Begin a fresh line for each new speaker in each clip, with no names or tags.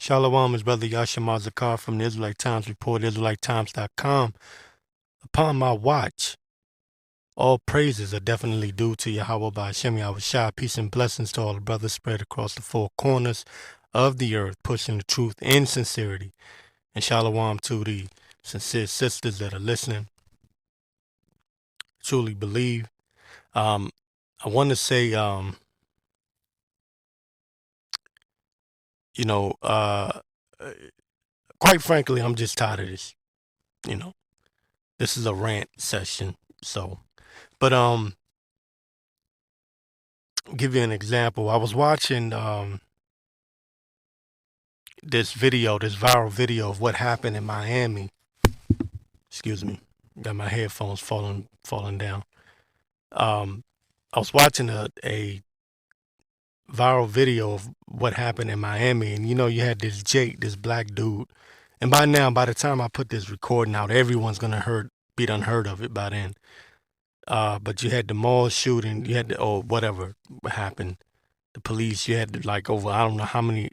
Shalom is Brother Yasha Mazakar from the Israelite Times Report, IsraeliteTimes.com. Upon my watch, all praises are definitely due to Yahawashi. Peace and blessings to all the brothers spread across the four corners of the earth, pushing the truth in sincerity. And shalom to the sincere sisters that are listening. Truly believe. I want to say, quite frankly, I'm just tired of this. This is a rant session. So, but give you an example. I was watching this viral video of what happened in Miami. Excuse me, got my headphones falling down. I was watching a viral video of what happened in Miami, and you had this Jake, this black dude, and by the time I put this recording out, everyone's gonna be unheard of it by then. But you had the mall shooting, you had whatever happened. The police, you had over, I don't know how many,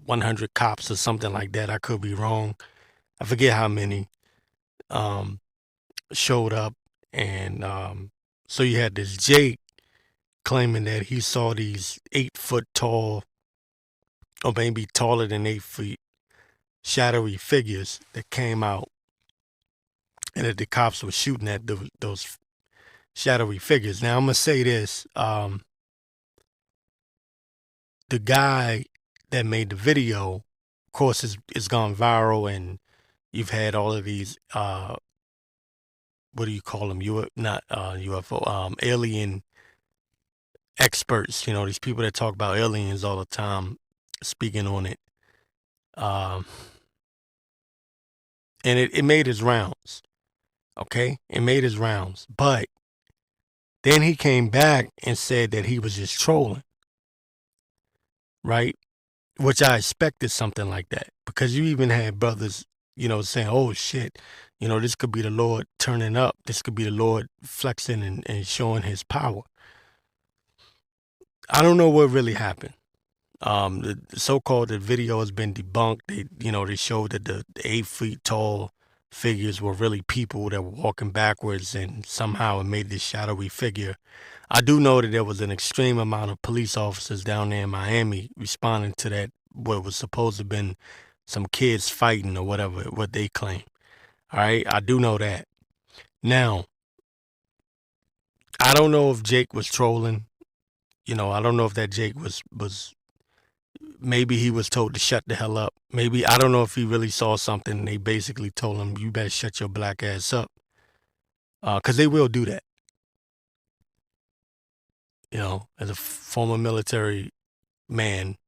100 cops or something like that. I could be wrong. I forget how many showed up. And so you had this Jake claiming that he saw these 8-foot tall, or maybe taller than 8 feet, shadowy figures that came out. And that the cops were shooting at those shadowy figures. Now, I'm going to say this. The guy that made the video, of course, it's gone viral, and you've had all of these, what do you call them? UFO, alien experts, these people that talk about aliens all the time, speaking on it. And it made his rounds. Okay? It made his rounds. But then he came back and said that he was just trolling. Right? Which I expected something like that, because you even had brothers, saying, oh shit, this could be the Lord turning up. This could be the Lord flexing and showing his power. I don't know what really happened. The so-called the video has been debunked. They showed that the 8 feet tall figures were really people that were walking backwards, and somehow it made this shadowy figure. I do know that there was an extreme amount of police officers down there in Miami responding to that, what was supposed to have been some kids fighting or whatever, what they claim. All right, I do know that. Now, I don't know if Jake was trolling. I don't know if that Jake was maybe he was told to shut the hell up. Maybe, I don't know if he really saw something and they basically told him, you better shut your black ass up. Because they will do that. As a former military man,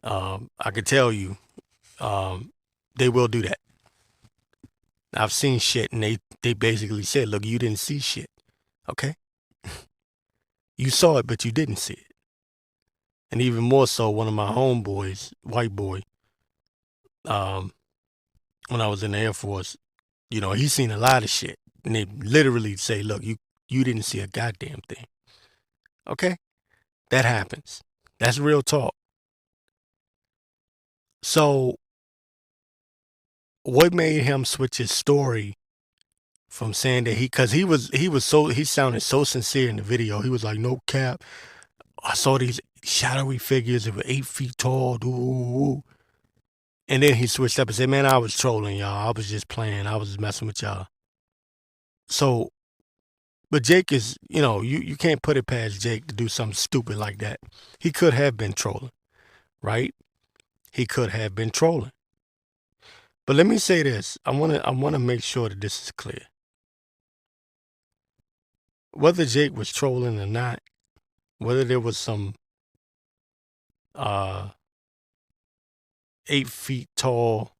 I could tell you, they will do that. I've seen shit, and they basically said, look, you didn't see shit. Okay? You saw it, but you didn't see it. And even more so, one of my homeboys, white boy, when I was in the Air Force, he's seen a lot of shit. And they literally say, look, you didn't see a goddamn thing. Okay? That happens. That's real talk. So, what made him switch his story from saying that he sounded so sincere in the video. He was like, no cap. I saw these shadowy figures that were 8 feet tall. Ooh. And then he switched up and said, man, I was trolling y'all. I was just playing. I was just messing with y'all. So, but Jake is, you can't put it past Jake to do something stupid like that. He could have been trolling, right? He could have been trolling. But let me say this. I want to make sure that this is clear. Whether Jake was trolling or not, whether there was some 8 feet tall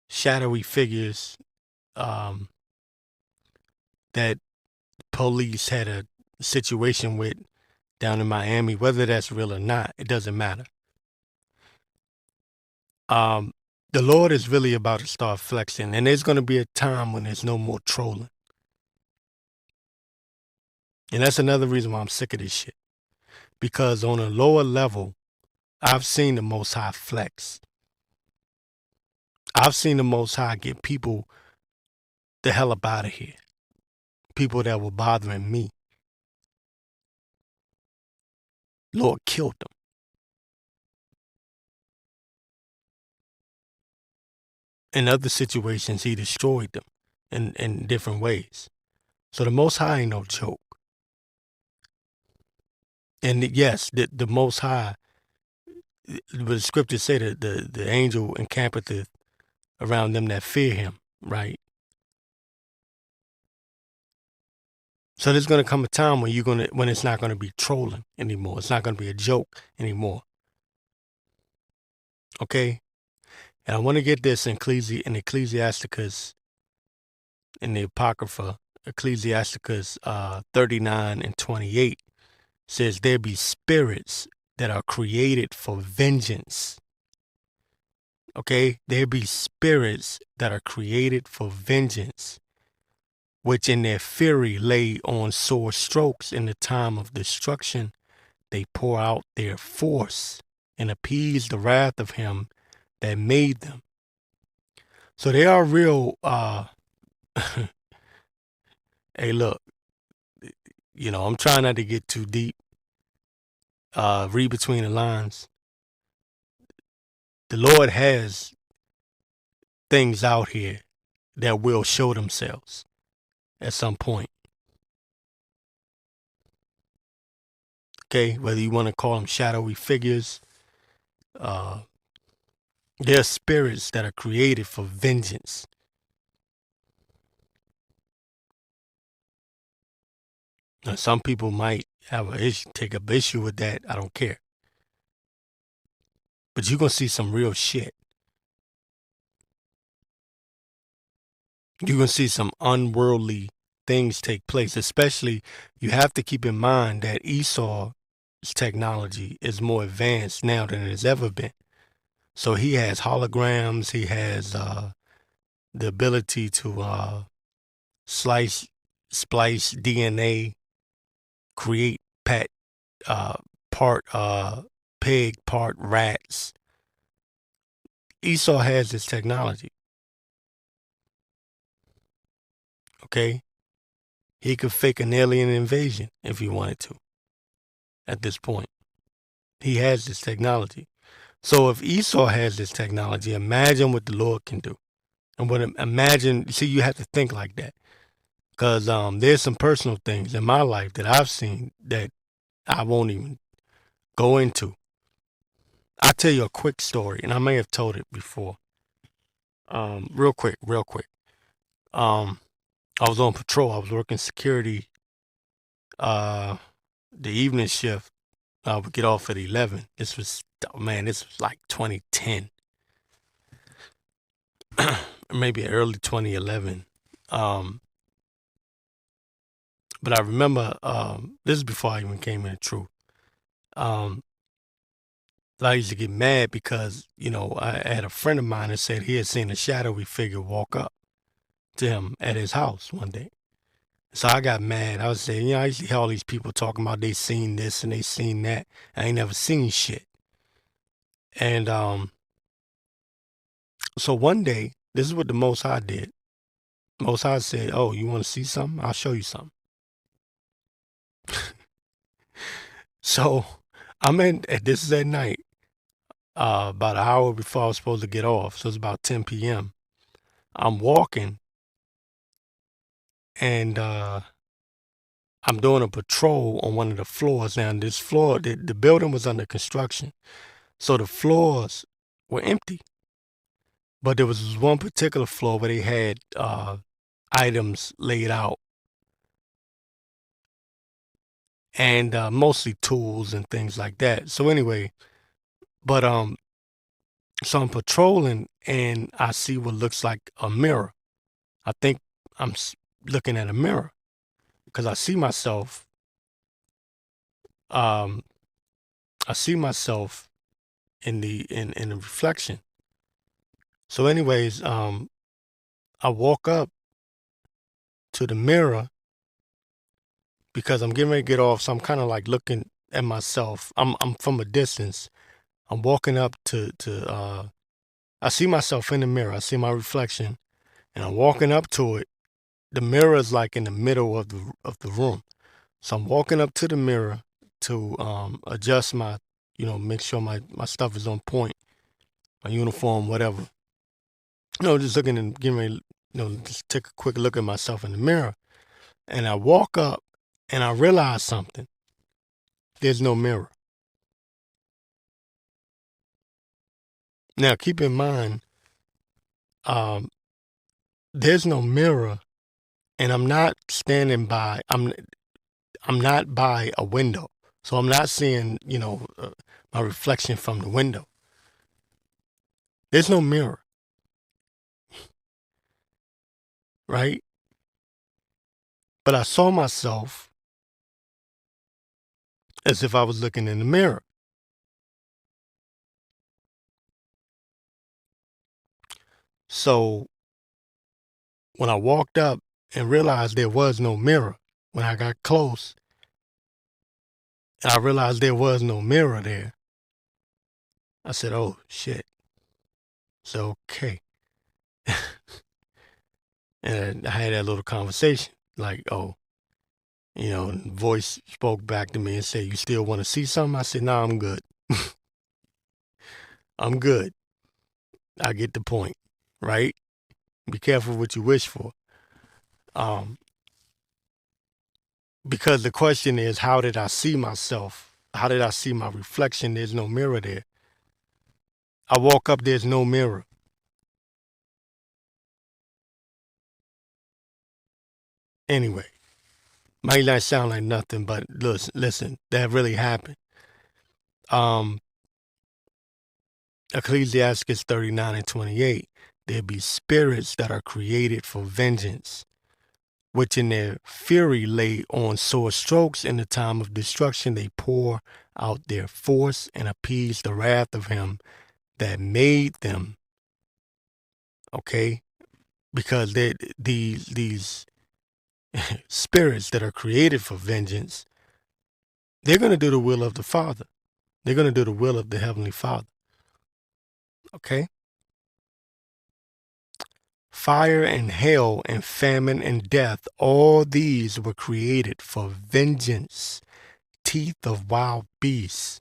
shadowy figures that police had a situation with down in Miami, whether that's real or not, it doesn't matter. The Lord is really about to start flexing, and there's going to be a time when there's no more trolling. And that's another reason why I'm sick of this shit. Because on a lower level, I've seen the Most High flex. I've seen the Most High get people the hell up out of here. People that were bothering me. Lord killed them. In other situations, he destroyed them in different ways. So the Most High ain't no joke. And yes, the Most High, the scriptures say that the angel encampeth around them that fear him, right? So there's gonna come a time when when it's not gonna be trolling anymore. It's not gonna be a joke anymore. Okay? And I want to get this in Ecclesiasticus, in the Apocrypha, Ecclesiasticus 39 and 28 says there be spirits that are created for vengeance. Okay? There be spirits that are created for vengeance, which in their fury lay on sore strokes. In the time of destruction, they pour out their force and appease the wrath of him that made them. So they are real, hey, look, I'm trying not to get too deep. Read between the lines. The Lord has things out here that will show themselves at some point. Okay, whether you want to call them shadowy figures, they're spirits that are created for vengeance. Now, some people might take up issue with that. I don't care. But you're going to see some real shit. You're going to see some unworldly things take place. Especially, you have to keep in mind that Esau's technology is more advanced now than it has ever been. So he has holograms. He has the ability to splice DNA, create part pig, part rats. Esau has this technology. Okay? He could fake an alien invasion if he wanted to. At this point, he has this technology. So if Esau has this technology, imagine what the Lord can do. And you have to think like that. Because there's some personal things in my life that I've seen that I won't even go into. I'll tell you a quick story, and I may have told it before. Real quick. I was on patrol. I was working security, the evening shift. I would get off at 11. This was like 2010. Maybe early 2011. But I remember, this is before I even came into truth. I used to get mad because, I had a friend of mine that said he had seen a shadowy figure walk up to him at his house one day. So I got mad. I was saying, I used to hear all these people talking about they seen this and they seen that. I ain't never seen shit. And so one day, this is what the Most High did. Most High said, "Oh, you want to see something? I'll show you something." So this is at night, about an hour before I was supposed to get off. So it's about 10 p.m. I'm walking and I'm doing a patrol on one of the floors. Now, this floor, the building was under construction. So the floors were empty. But there was this one particular floor where they had items laid out. And mostly tools and things like that. So anyway, but so I'm patrolling and I see what looks like a mirror. I think I'm looking at a mirror because I see myself. I see myself in the reflection. So, anyways, I walk up to the mirror because I'm getting ready to get off. So I'm kind of like looking at myself. I'm from a distance, I'm walking up to I see myself in the mirror. I see my reflection, and I'm walking up to it. The mirror is like in the middle of the room. So I'm walking up to the mirror to adjust my, make sure my stuff is on point, my uniform, whatever. Just looking and getting ready, just take a quick look at myself in the mirror. And I walk up and I realize something. There's no mirror. Now, keep in mind, there's no mirror, and I'm not standing by. I'm not by a window, so I'm not seeing, my reflection from the window. There's no mirror, right? But I saw myself as if I was looking in the mirror. So when I walked up and realized there was no mirror, when I got close and I realized there was no mirror there, I said, oh, shit. It's okay. And I had that little conversation like, oh, voice spoke back to me and said, you still want to see something? I said, no, I'm good. I'm good. I get the point, right? Be careful what you wish for. Because the question is, how did I see myself? How did I see my reflection? There's no mirror there. I walk up, there's no mirror. Anyway, might not sound like nothing, but listen, that really happened. Ecclesiastes 39:28, there be spirits that are created for vengeance, which in their fury lay on sore strokes. In the time of destruction they pour out their force and appease the wrath of him that made them. Okay? Because these spirits that are created for vengeance, they're going to do the will of the Father. They're going to do the will of the Heavenly Father. Okay? Fire and hail and famine and death, all these were created for vengeance. Teeth of wild beasts.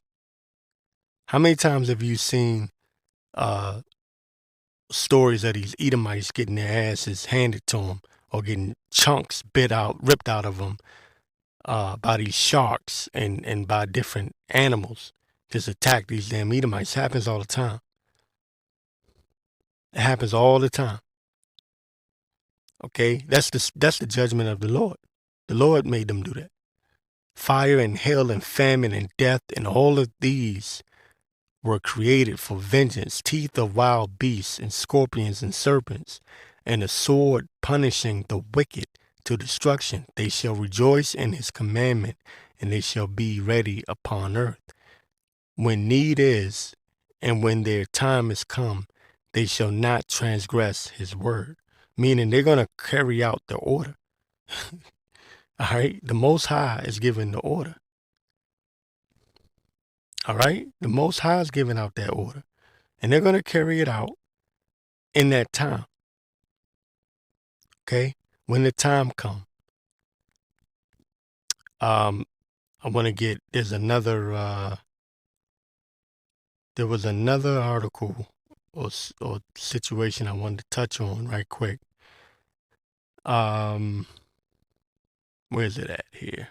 How many times have you seen stories of these Edomites getting their asses handed to them or getting chunks ripped out of them by these sharks and by different animals? Just attack these damn Edomites. It happens all the time. It happens all the time. Okay, that's the judgment of the Lord. The Lord made them do that. Fire and hail and famine and death and all of these were created for vengeance. Teeth of wild beasts and scorpions and serpents, and a sword punishing the wicked to destruction. They shall rejoice in his commandment, and they shall be ready upon earth. When need is, and when their time is come, they shall not transgress his word. Meaning they're going to carry out the order. All right? The Most High is giving the order. All right? The Most High is giving out that order. And they're going to carry it out in that time. Okay? When the time comes. I want to get, there was another article or situation I wanted to touch on right quick. Where's it at here?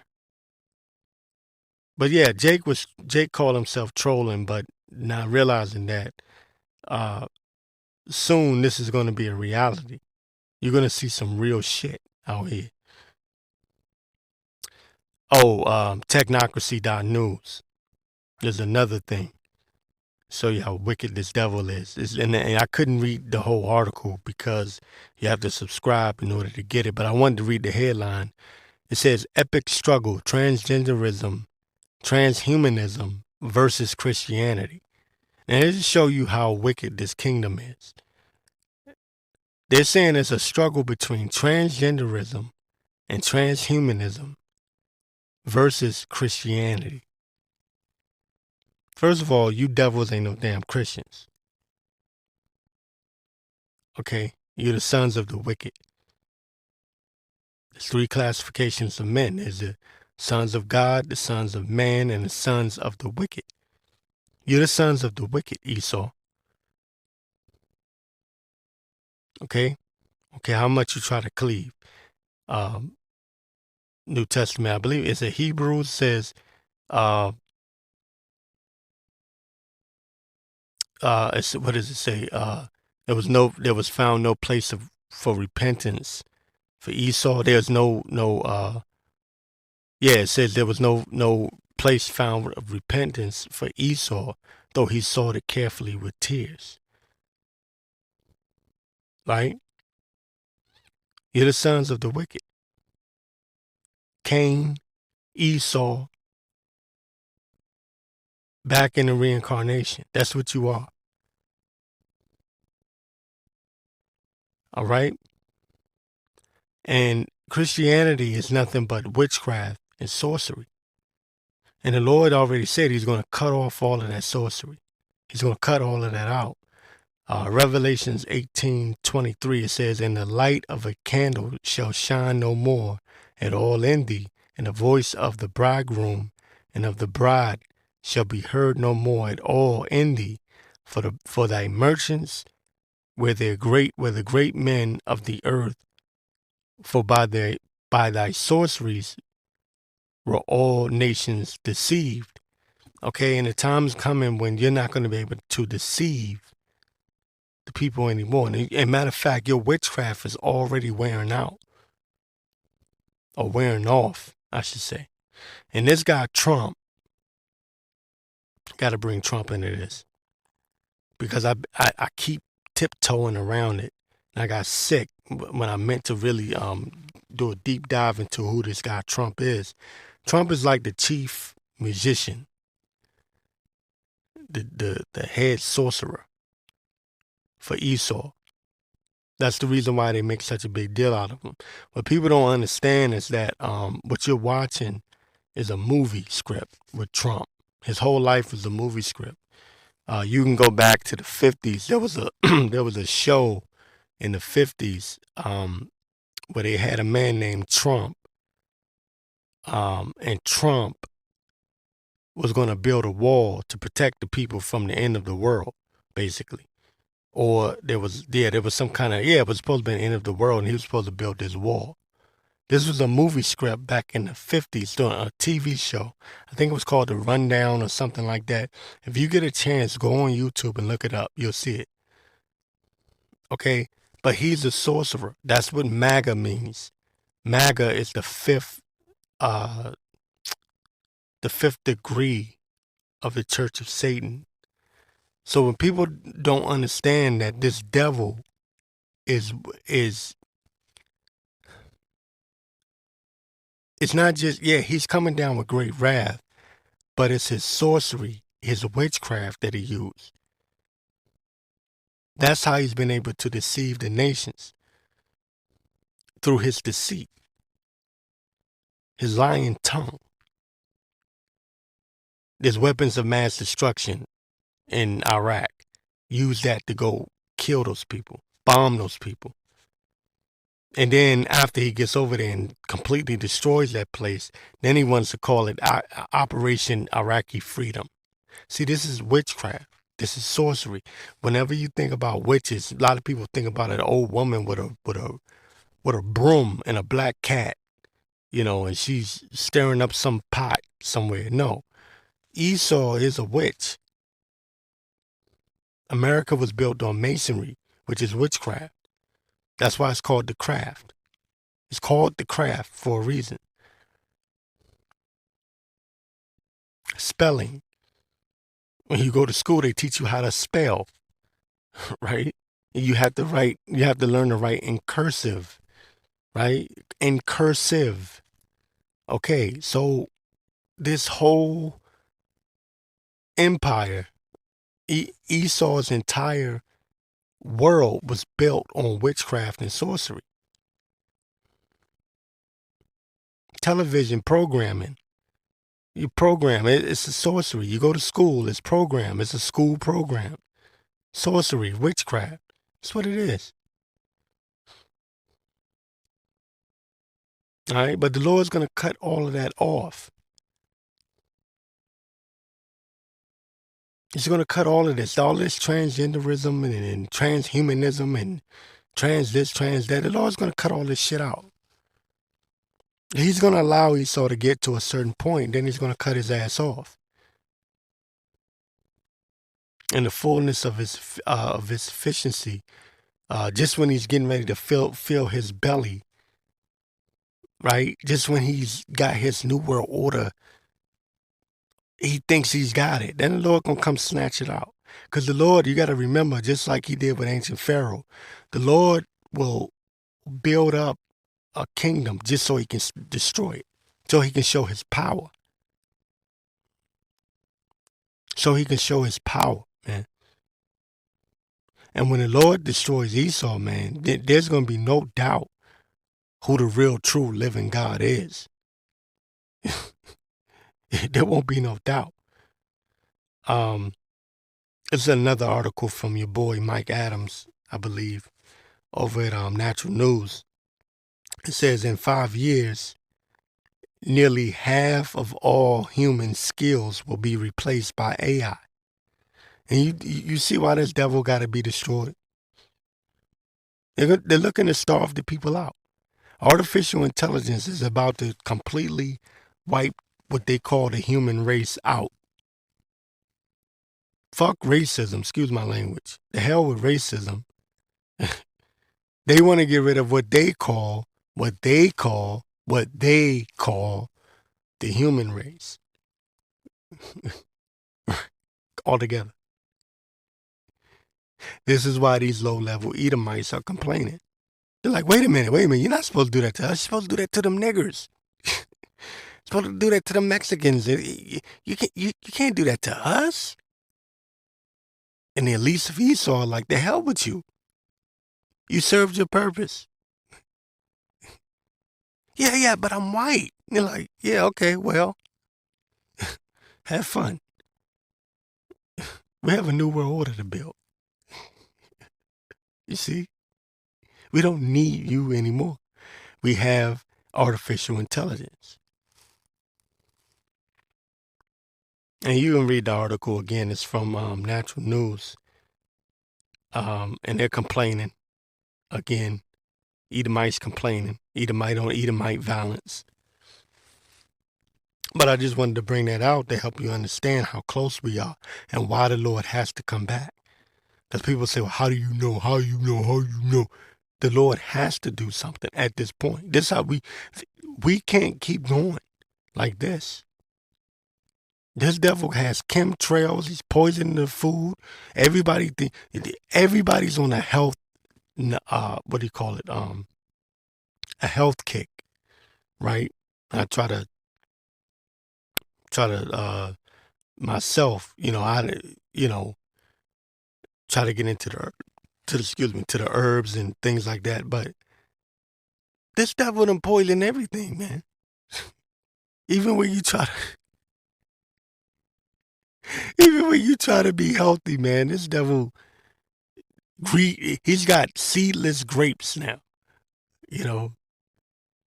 But yeah, Jake called himself trolling, but not realizing that soon this is going to be a reality. You're going to see some real shit out here. Oh, technocracy.news. There's another thing. Show you how wicked this devil is. And I couldn't read the whole article because you have to subscribe in order to get it. But I wanted to read the headline. It says, Epic Struggle, Transgenderism, Transhumanism versus Christianity. And it just show you how wicked this kingdom is. They're saying it's a struggle between transgenderism and transhumanism versus Christianity. First of all, you devils ain't no damn Christians. Okay? You're the sons of the wicked. There's 3 classifications of men. There's the sons of God, the sons of man, and the sons of the wicked. You're the sons of the wicked, Esau. Okay? Okay, how much you try to cleave. New Testament, I believe it's a Hebrews says, what does it say? There was found no place for repentance for Esau. There's it says there was no place found of repentance for Esau, though he sought it carefully with tears. Right? You're the sons of the wicked. Cain, Esau, back in the reincarnation. That's what you are. All right? And Christianity is nothing but witchcraft and sorcery. And the Lord already said he's going to cut off all of that sorcery. He's going to cut all of that out. Revelations 18:23, it says, "And the light of a candle shall shine no more at all in thee, and the voice of the bridegroom and of the bride shall be heard no more at all in thee, for thy merchants were the great men of the earth, for by thy sorceries were all nations deceived." Okay, and the time's coming when you're not going to be able to deceive the people anymore. And matter of fact, your witchcraft is already wearing out. Or wearing off, I should say. And this guy, Trump, got to bring Trump into this. Because I keep tiptoeing around it. And I got sick when I meant to really do a deep dive into who this guy Trump is. Trump is like the chief musician. The head sorcerer for Esau. That's the reason why they make such a big deal out of him. What people don't understand is that what you're watching is a movie script with Trump. His whole life is a movie script. You can go back to the 50s. There was a there was a show in the 50s where they had a man named Trump, and Trump was going to build a wall to protect the people from the end of the world, basically. Or there was some kind of, it was supposed to be the end of the world, and he was supposed to build this wall. This was a movie script back in the 50s during a TV show. I think it was called The Rundown or something like that. If you get a chance, go on YouTube and look it up. You'll see it. Okay? But he's a sorcerer. That's what MAGA means. MAGA is the fifth degree of the Church of Satan. So when people don't understand that this devil is it's not just, he's coming down with great wrath, but it's his sorcery, his witchcraft that he used. That's how he's been able to deceive the nations, through his deceit, his lying tongue. There's weapons of mass destruction in Iraq. Use that to go kill those people, bomb those people. And then after he gets over there and completely destroys that place, then he wants to call it Operation Iraqi Freedom. See, this is witchcraft. This is sorcery. Whenever you think about witches, a lot of people think about an old woman with a broom and a black cat, and she's stirring up some pot somewhere. No, Esau is a witch. America was built on masonry, which is witchcraft. That's why it's called the craft. It's called the craft for a reason. Spelling. When you go to school, they teach you how to spell, right? You have to learn to write in cursive, right? In cursive. Okay, so this whole empire, Esau's entire world was built on witchcraft and sorcery. Television programming You program. It's a sorcery. You go to school. It's program. It's a school program. Sorcery, witchcraft. That's what it is. All right. But the Lord's going to cut all of that off. He's going to cut all this transgenderism and transhumanism and trans this, trans that. The Lord's going to cut all this shit out. He's going to allow Esau to get to a certain point. Then he's going to cut his ass off. In the fullness of his efficiency, just when he's getting ready to fill his belly, right? Just when he's got his new world order, he thinks he's got it. Then the Lord gonna come snatch it out. Because the Lord, you got to remember, just like he did with ancient Pharaoh, the Lord will build up a kingdom just so he can destroy it, so he can show his power. So he can show his power, man. And when the Lord destroys Esau, man, there's going to be no doubt who the real, true, living God is. There won't be no doubt. It's another article from your boy Mike Adams, I believe, over at Natural News. It says in 5 years, nearly half of all human skills will be replaced by AI. And you see why this devil got to be destroyed. They're looking to starve the people out. Artificial intelligence is about to completely wipe what they call the human race out. Fuck racism, excuse my language. The hell with racism. They want to get rid of what they call the human race. Altogether. This is why these low-level Edomites are complaining. They're like, wait a minute, you're not supposed to do that to us. You're supposed to do that to them niggers. You're supposed to do that to the Mexicans. You can't do that to us. And the elites of Esau are like, the hell with you. You served your purpose. Yeah, but I'm white. And they're like, yeah, okay, well, have fun. We have a new world order to build. You see? We don't need you anymore. We have artificial intelligence. And you can read the article again. It's from Natural News. And they're complaining. Again, Edomites complaining. Edomite on Edomite violence. But I just wanted to bring that out to help you understand how close we are and why the Lord has to come back. Because people say, well, how do you know? How you know? The Lord has to do something at this point. This is how we can't keep going like this. This devil has chemtrails. He's poisoning the food. Everybody's on a health, what do you call it? A health kick, right? I try to myself, try to get into the herbs and things like that. But this devil done poison everything, man. Even when you try to be healthy, man, this devil, he's got seedless grapes now,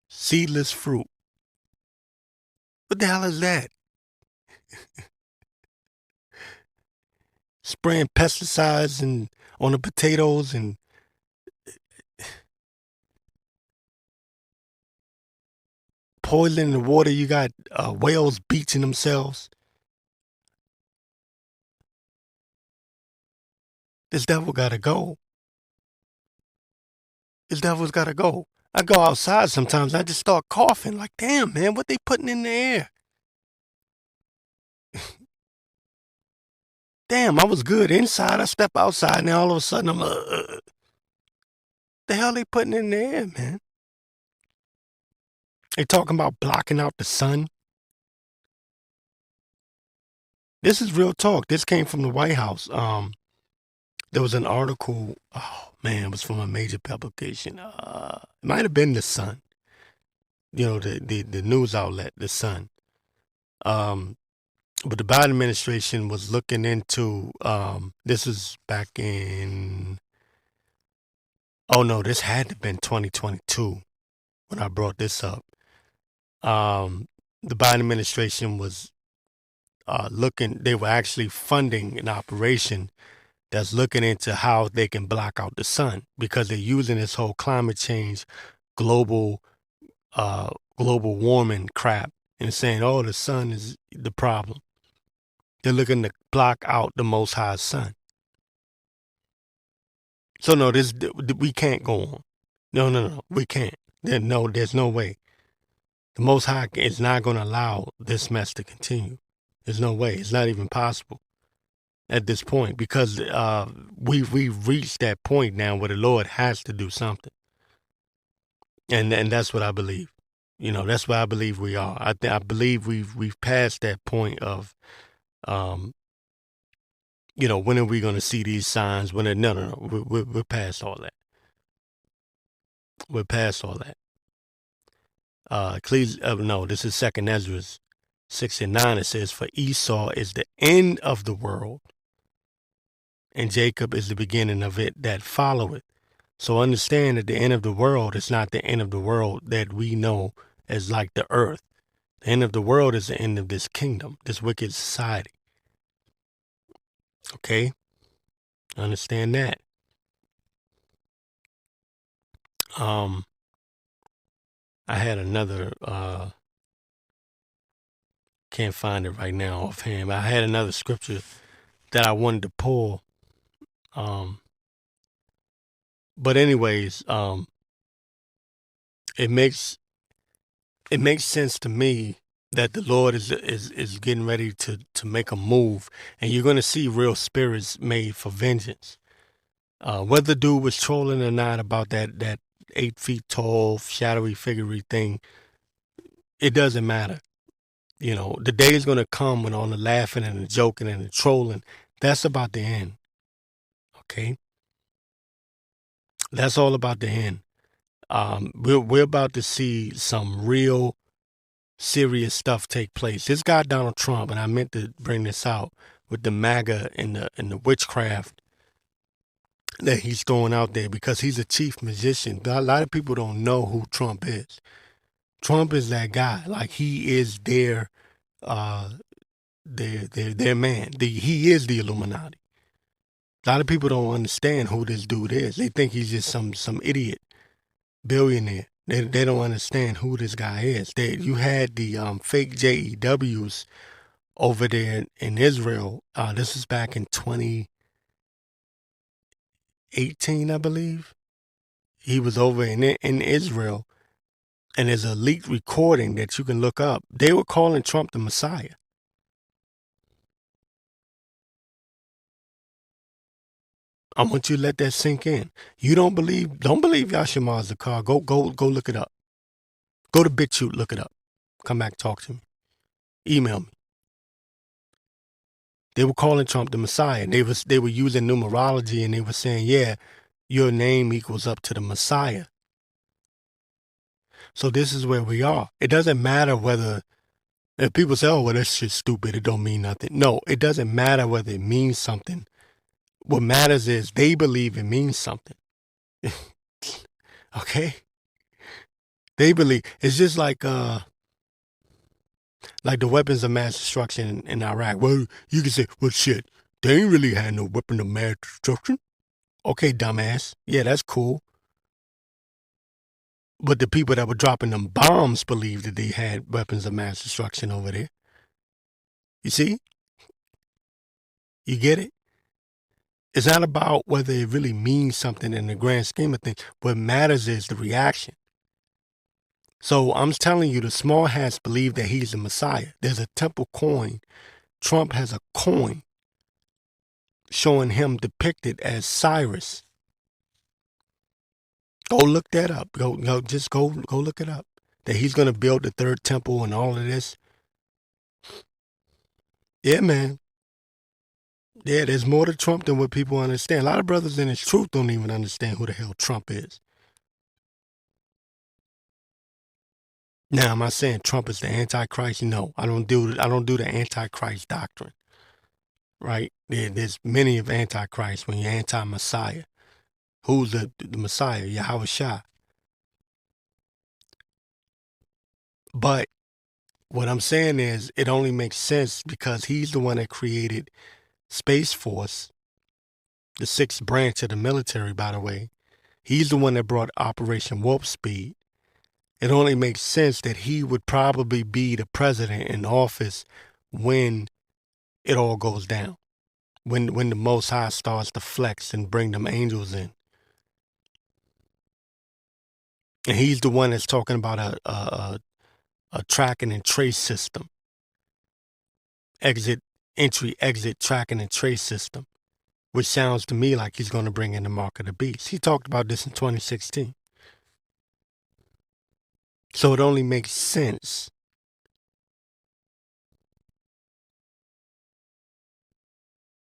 seedless fruit. What the hell is that? Spraying pesticides and on the potatoes and poisoning the water. You got whales beaching themselves. This devil gotta go. This devil's gotta go. I go outside sometimes. I just start coughing. Like, damn, man, what they putting in the air? Damn, I was good inside. I step outside, and all of a sudden I'm the hell they putting in the air, man? They talking about blocking out the sun. This is real talk. This came from the White House. There was an article. Oh man, it was from a major publication. It might have been the Sun. The news outlet, the Sun. But the Biden administration was looking into, this is back in, oh no, this had to have been 2022 when I brought this up. The Biden administration was they were actually funding an operation that's looking into how they can block out the sun, because they're using this whole climate change, global warming crap, and saying, oh, the sun is the problem. They're looking to block out the Most High sun. So no, we can't go on. No, we can't. There's no way. The Most High is not going to allow this mess to continue. There's no way. It's not even possible at this point, because we've reached that point now where the Lord has to do something, and that's what I believe. That's what I believe we are. I believe we've passed that point of, when are we going to see these signs? No. We're past all that. We're past all that. This is 2 Ezra 6:9. It says, for Esau is the end of the world, and Jacob is the beginning of it that followeth. So understand that the end of the world is not the end of the world that we know as like the earth. The end of the world is the end of this kingdom, this wicked society. Okay? Understand that. I had another, can't find it right now offhand, but I had another scripture that I wanted to pull. But anyways, it makes sense to me that the Lord is getting ready to make a move, and you're going to see real spirits made for vengeance. Whether dude was trolling or not about that 8 feet tall shadowy figure thing, it doesn't matter. The day is going to come when all the laughing and the joking and the trolling, that's about the end. Okay? That's all about the end. We're about to see some real serious stuff take place. This guy Donald Trump, and I meant to bring this out with the MAGA and the witchcraft that he's throwing out there, because he's a chief magician. A lot of people don't know who Trump is. Trump is that guy. Like, he is their man. He is the Illuminati. A lot of people don't understand who this dude is. They think he's just some idiot billionaire. They don't understand who this guy is. You had the fake JEWs over there in Israel. This is back in 2018, I believe. He was over in Israel, and there's a leaked recording that you can look up. They were calling Trump the Messiah. I want you to let that sink in. You don't believe Yashamaz the car. Go look it up. Go to BitChute, look it up. Come back, talk to me. Email me. They were calling Trump the Messiah. They were using numerology, and they were saying, yeah, your name equals up to the Messiah. So this is where we are. It doesn't matter if people say, oh, well, that shit's stupid, it don't mean nothing. No, it doesn't matter whether it means something. What matters is they believe it means something. Okay? They believe. It's just like the weapons of mass destruction in Iraq. Well, you can say, well, shit, they ain't really had no weapon of mass destruction. Okay, dumbass. Yeah, that's cool. But the people that were dropping them bombs believed that they had weapons of mass destruction over there. You see? You get it? It's not about whether it really means something in the grand scheme of things. What matters is the reaction. So I'm telling you, the small hats believe that he's the Messiah. There's a temple coin. Trump has a coin showing him depicted as Cyrus. Go look that up. Go look it up. That he's going to build the third temple and all of this. Yeah, man. Yeah, there's more to Trump than what people understand. A lot of brothers in his truth don't even understand who the hell Trump is. Now, am I saying Trump is the Antichrist? No, I don't do the Antichrist doctrine. Right? There's many of Antichrist when you're anti-Messiah. Who's the Messiah? Yahawashi. But what I'm saying is it only makes sense because he's the one that created Space Force, the sixth branch of the military, by the way. He's the one that brought Operation Warp Speed. It only makes sense that he would probably be the president in office when it all goes down. When the Most High starts to flex and bring them angels in. And he's the one that's talking about a tracking and trace system. Entry, exit, tracking and trace system. Which sounds to me like he's going to bring in the mark of the beast. He talked about this in 2016. So it only makes sense.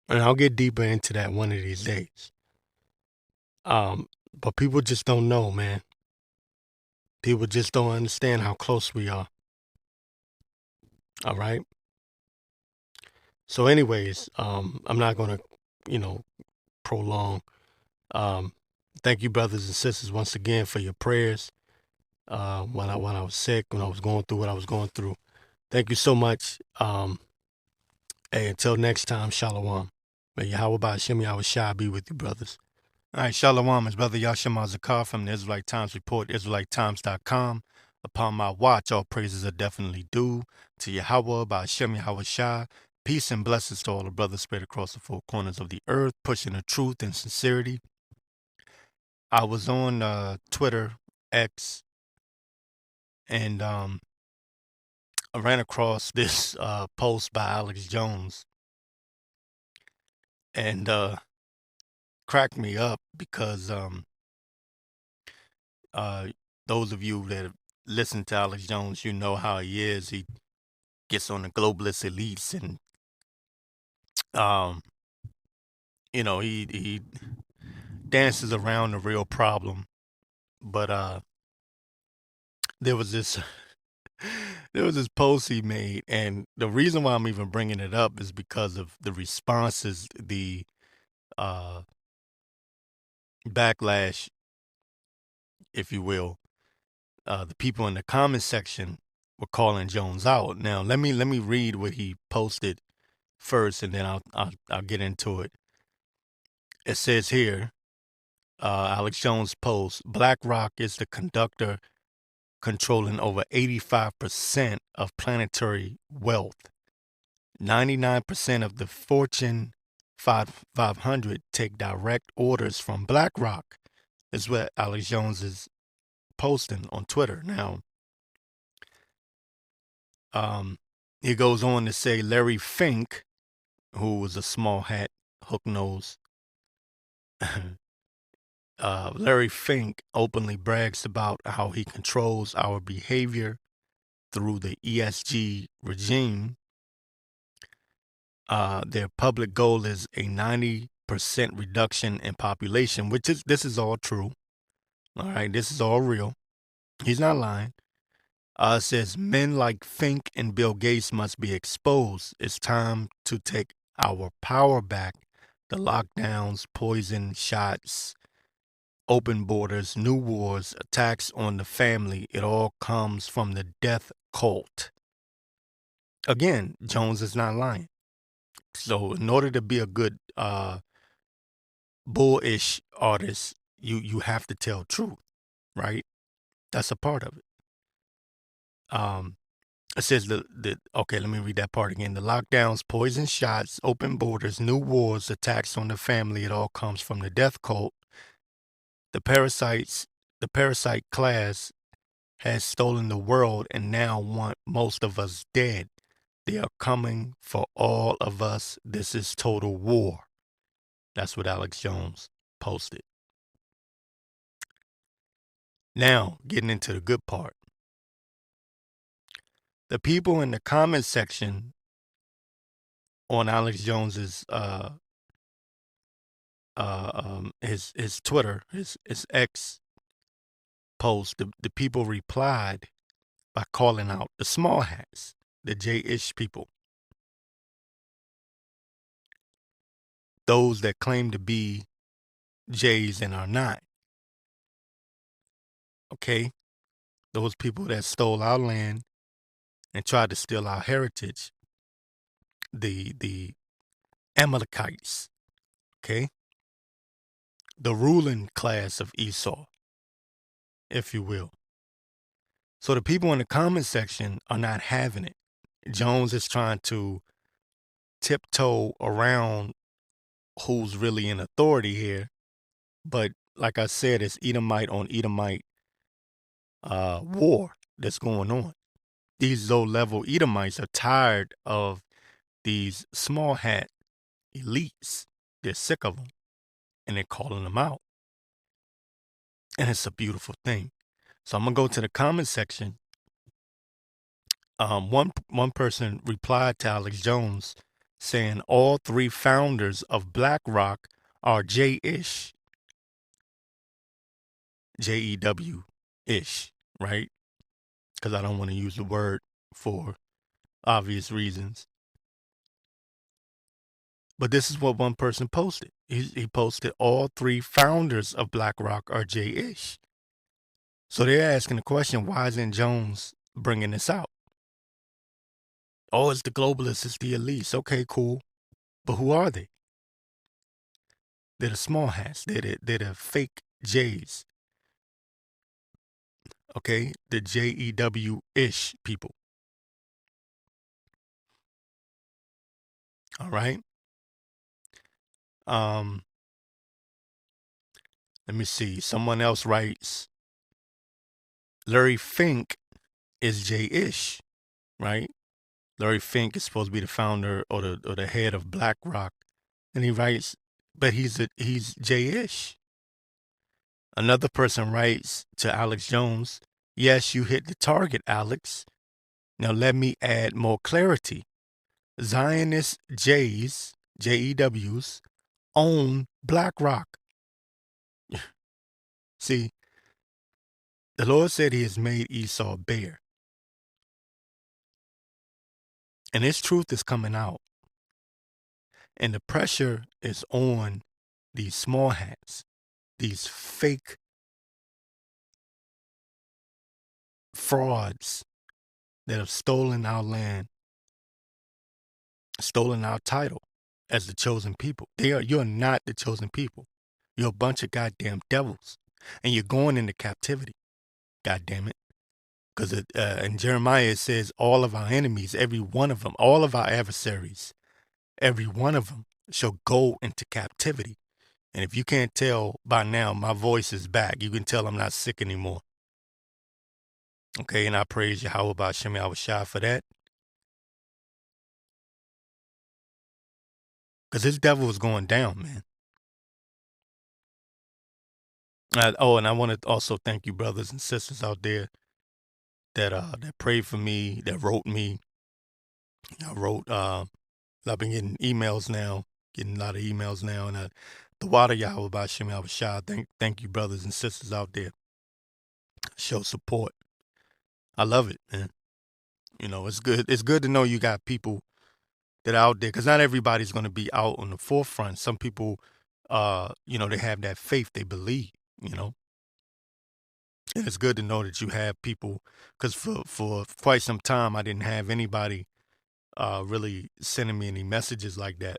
And I'll get deeper into that one of these days. But people just don't know, man. People just don't understand how close we are. All right. So anyways, I'm not going to, prolong. Thank you, brothers and sisters, once again for your prayers. When I was sick, when I was going through what I was going through. Thank you so much. Hey, until next time, Shalom. May Yahweh Ba'ashem Yahawashi be with you, brothers. All right, Shalom is Brother Yashima Zakar from the Israelite Times Report, IsraeliteTimes.com. Upon my watch, all praises are definitely due to Yahweh Ba'ashem Yahawashi. Peace and blessings to all the brothers spread across the four corners of the earth, pushing the truth and sincerity. I was on Twitter, X, and I ran across this post by Alex Jones, and cracked me up because those of you that listen to Alex Jones, you know how he is. He gets on the globalist elites, and he dances around the real problem. But there was this post he made, and the reason why I'm even bringing it up is because of the responses, the backlash, if you will. The people in the comment section were calling Jones out. Now let me read what he posted first, and then I'll get into it. It says here, Alex Jones post: BlackRock is the conductor controlling over 85% of planetary wealth. 99% of the Fortune 500 take direct orders from BlackRock. Is what Alex Jones is posting on Twitter. Now, he goes on to say Larry Fink, who was a small hat, hook nose. Larry Fink openly brags about how he controls our behavior through the ESG regime. Their public goal is a 90% reduction in population, this is all true. All right, this is all real. He's not lying. It says men like Fink and Bill Gates must be exposed. It's time to take our power back. The lockdowns, poison shots, open borders, new wars, attacks on the family, it all comes from the death cult. Again, Jones is not lying. So in order to be a good bullish artist, you have to tell truth, right? That's a part of it. It says okay, let me read that part again. The lockdowns, poison shots, open borders, new wars, attacks on the family, it all comes from the death cult. The parasite class has stolen the world and now want most of us dead. They are coming for all of us. This is total war. That's what Alex Jones posted. Now, getting into the good part. The people in the comment section on Alex Jones's his Twitter, his X post, the people replied by calling out the small hats, the J-ish people, those that claim to be J's and are not. Okay, those people that stole our land and tried to steal our heritage, the Amalekites. Okay, the ruling class of Esau, if you will. So the people in the comment section are not having it. Jones is trying to tiptoe around who's really in authority here. But like I said, it's Edomite on Edomite war that's going on. These low-level Edomites are tired of these small hat elites. They're sick of them, and they're calling them out. And it's a beautiful thing. So I'm going to go to the comment section. One person replied to Alex Jones saying all three founders of BlackRock are J-ish, J-E-W-ish, right? Because I don't want to use the word for obvious reasons. But this is what one person posted. He posted all three founders of BlackRock are J-ish. So they're asking the question, why isn't Jones bringing this out? Oh, it's the globalists, it's the elites. Okay, cool. But who are they? They're the small hats. They're the fake J's. Okay, the J-E-W-ish people. All right. Let me see. Someone else writes, Larry Fink is J-ish, right? Larry Fink is supposed to be the founder or the head of BlackRock, and he writes, but he's J-ish. Another person writes to Alex Jones, yes, you hit the target, Alex. Now let me add more clarity. Zionist J's, J-E-W's, own BlackRock. See, the Lord said he has made Esau bare. And his truth is coming out. And the pressure is on these small hats, these fake frauds that have stolen our land, stolen our title as the chosen people. You're not the chosen people. You're a bunch of goddamn devils. And you're going into captivity. God damn it. Because in Jeremiah it says all of our enemies, every one of them, all of our adversaries, every one of them shall go into captivity. And if you can't tell by now, my voice is back. You can tell I'm not sick anymore. Okay, and I praise Yahawashi for that. Because this devil is going down, man. And I want to also thank you, brothers and sisters out there that prayed for me, that wrote me. I've been getting emails now, getting a lot of emails now, and the water Yahawashi. Thank you, brothers and sisters out there. Show support. I love it, man. You know, it's good. It's good to know you got people that are out there, because not everybody's going to be out on the forefront. Some people, they have that faith, they believe, and it's good to know that you have people, because for quite some time I didn't have anybody really sending me any messages like that,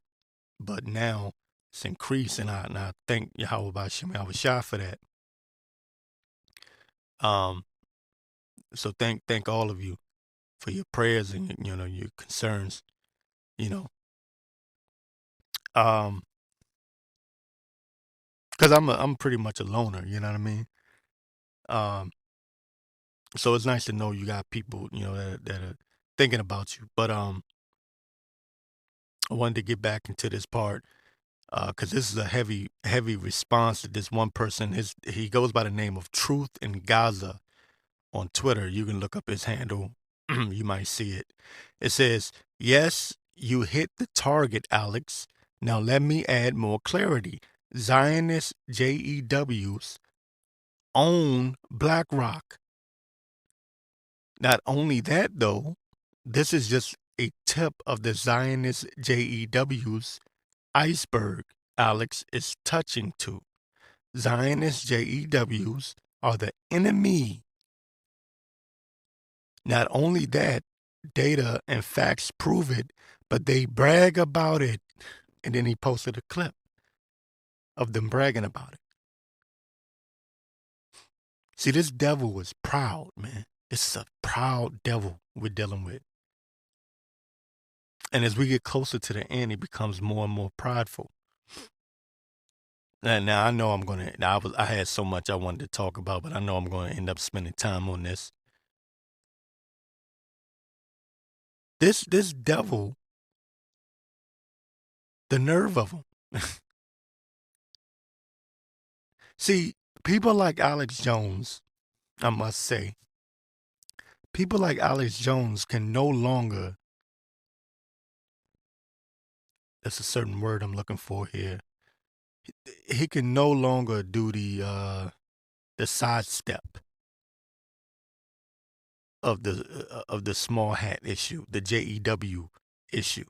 but now it's increased, and I thank Yahawashi for that. So thank all of you for your prayers and your concerns, because I'm pretty much a loner, you know what I mean. So it's nice to know you got people, that are thinking about you. But I wanted to get back into this part because this is a heavy response to this one person. He goes by the name of Truth in Gaza on Twitter. You can look up his handle. You might see it. It says, yes, you hit the target, Alex. Now let me add more clarity. Zionist JEWs own BlackRock. Not only that, though, this is just a tip of the Zionist JEW's iceberg Alex is touching to. Zionist JEWs are the enemy. Not only that, data and facts prove it, but they brag about it. And then he posted a clip of them bragging about it. See, this devil is proud, man. This is a proud devil we're dealing with. And as we get closer to the end, he becomes more and more prideful. And now I know I'm gonna. I had so much I wanted to talk about, but I know I'm going to end up spending time on this. This devil, the nerve of him. See, people like Alex Jones, I must say, people like Alex Jones can no longer. That's a certain word I'm looking for here. He can no longer do the sidestep of the small hat issue, the JEW issue.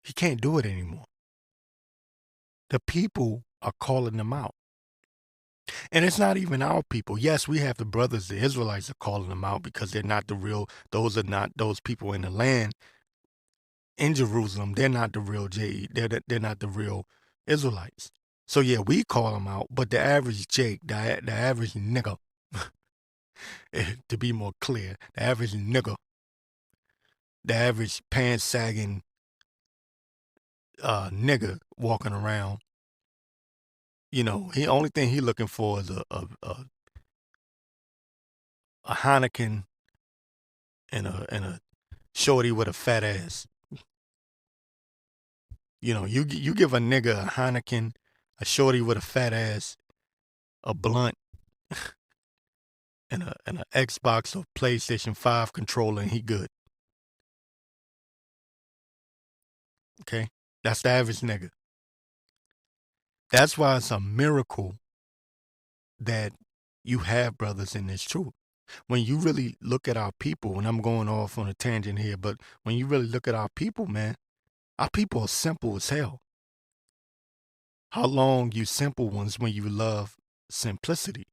He can't do it anymore. The people are calling them out. And it's not even our people. Yes, we have the brothers, the Israelites are calling them out because they're not the real, those are not those people in the land in Jerusalem. They're not the real they're not the real Israelites. So yeah, we call them out, but the average Jake, the average nigga, to be more clear, the average nigga, the average pants sagging nigga walking around, you know, he only thing he looking for is a Heineken and a shorty with a fat ass. You know, you give a nigga a Heineken, a shorty with a fat ass, a blunt, and an Xbox or PlayStation 5 controller, and he good. Okay? That's the average nigga. That's why it's a miracle that you have brothers in this truth. When you really look at our people, and I'm going off on a tangent here, but when you really look at our people, man, our people are simple as hell. How long you simple ones when you love simplicity?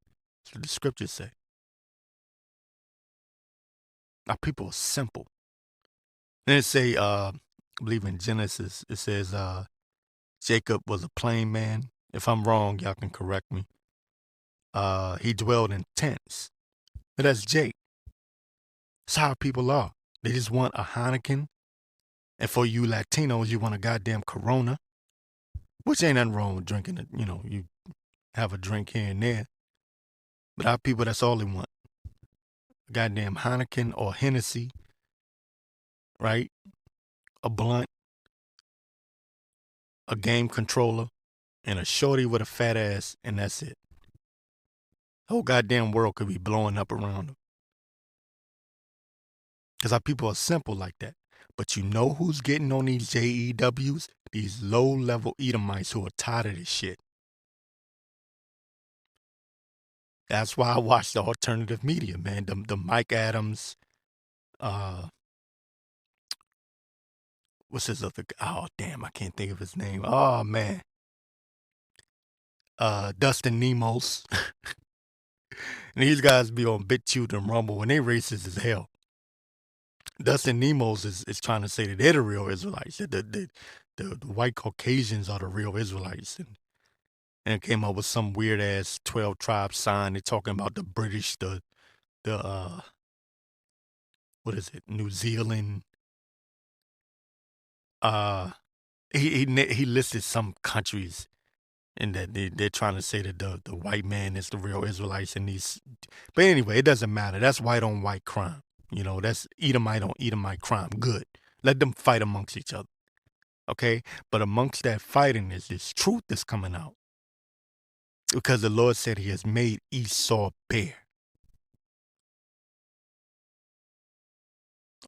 That's what the scriptures say. Our people are simple. Then it say, I believe in Genesis, it says Jacob was a plain man. If I'm wrong, y'all can correct me. He dwelled in tents. But that's Jake. That's how people are. They just want a Heineken. And for you Latinos, you want a goddamn Corona. Which ain't nothing wrong with drinking it. You know, you have a drink here and there. But our people, that's all they want. A goddamn Heineken or Hennessy. Right? A blunt. A game controller. And a shorty with a fat ass. And that's it. The whole goddamn world could be blowing up around them. Because our people are simple like that. But you know who's getting on these JEWs? These low-level Edomites who are tired of this shit. That's why I watch the alternative media, man. The Mike Adams, what's his other guy? Oh, damn, I can't think of his name. Oh, man. Dustin Nemos. And these guys be on BitChute and Rumble, and they racist as hell. Dustin Nemos is trying to say that they're the real Israelites. The white Caucasians are the real Israelites. And came up with some weird ass 12 tribe sign. They're talking about the British, the what is it? New Zealand. He listed some countries, and that they're trying to say that the white man is the real Israelites and these. But anyway, it doesn't matter. That's white on white crime. You know, that's Edomite on Edomite crime. Good. Let them fight amongst each other. Okay? But amongst that fighting is this truth that's coming out. Because the Lord said he has made Esau bare.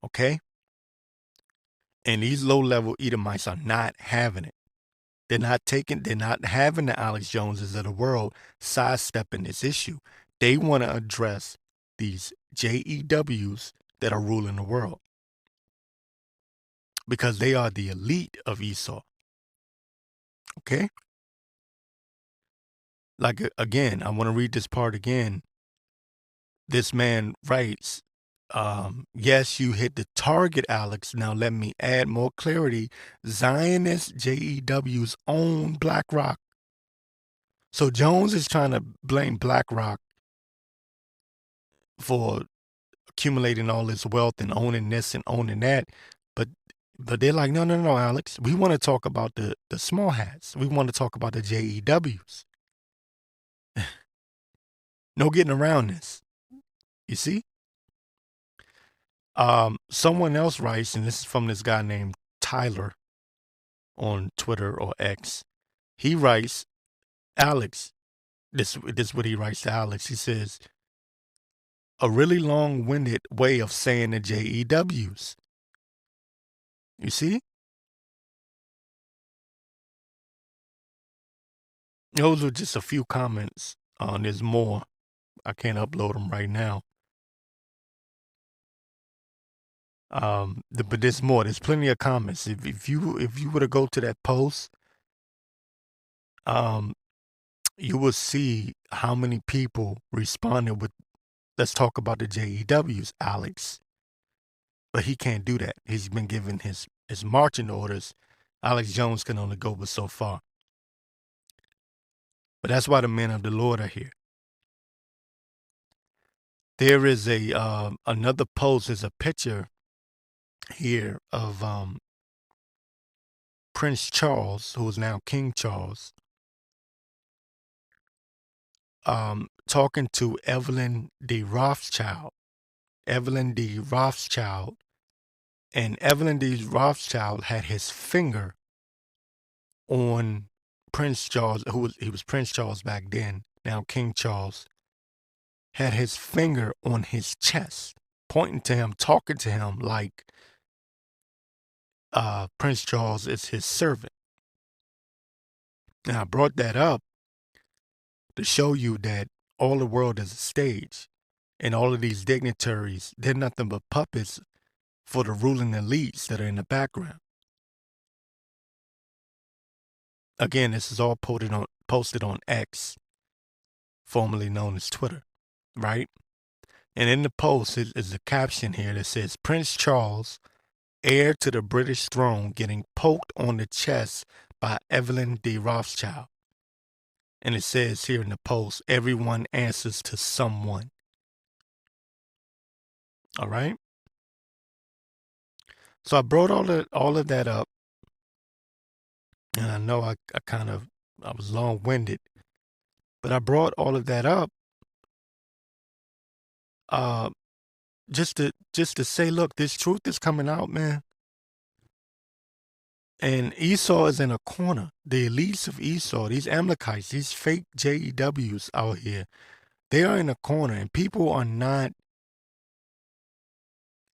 Okay? And these low-level Edomites are not having it. They're not having the Alex Joneses of the world sidestepping this issue. They want to address these JEWs that are ruling the world, because they are the elite of Esau. Okay? Like, again, I want to read this part again. This man writes, yes, you hit the target, Alex. Now let me add more clarity. Zionist JEW's own BlackRock. So Jones is trying to blame BlackRock for accumulating all this wealth and owning this and owning that. But they're like, no, Alex. We want to talk about the small hats. We want to talk about the JEWs. No getting around this. You see? Someone else writes, and this is from this guy named Tyler on Twitter or X. He writes, Alex, this is what he writes to Alex. He says, a really long-winded way of saying the JEWs. You see? Those are just a few comments. There's more. I can't upload them right now. But there's more. There's plenty of comments. If you were to go to that post, you will see how many people responded with, let's talk about the JEWs, Alex. But he can't do that. He's been given his marching orders. Alex Jones can only go but so far. But that's why the men of the Lord are here. There is a another post. There's a picture here of Prince Charles, who is now King Charles, talking to Evelyn D. Rothschild. Evelyn D. Rothschild. And Evelyn D. Rothschild had his finger on Prince Charles, he was Prince Charles back then, now King Charles, had his finger on his chest, pointing to him, talking to him like Prince Charles is his servant. Now, I brought that up to show you that all the world is a stage, and all of these dignitaries, they're nothing but puppets for the ruling elites that are in the background. Again, this is all posted on X, formerly known as Twitter, right? And in the post is a caption here that says, Prince Charles, heir to the British throne, getting poked on the chest by Evelyn D. Rothschild. And it says here in the post, everyone answers to someone. All right? So I brought all of that up. And I know I was long-winded. But I brought all of that up just to say, look, this truth is coming out, man. And Esau is in a corner. The elites of Esau, these Amalekites, these fake JEWs out here, they are in a corner, and people are not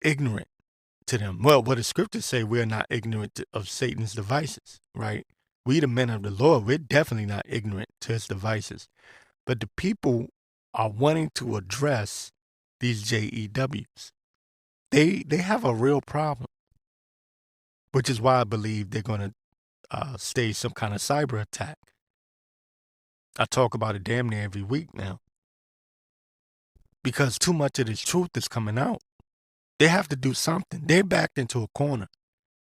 ignorant to them. Well, what the scriptures say, we're not ignorant of Satan's devices, right? We, the men of the Lord, we're definitely not ignorant to his devices. But the people are wanting to address these JEWs. They have a real problem, which is why I believe they're going to stage some kind of cyber attack. I talk about it damn near every week now, because too much of this truth is coming out. They have to do something. They're backed into a corner.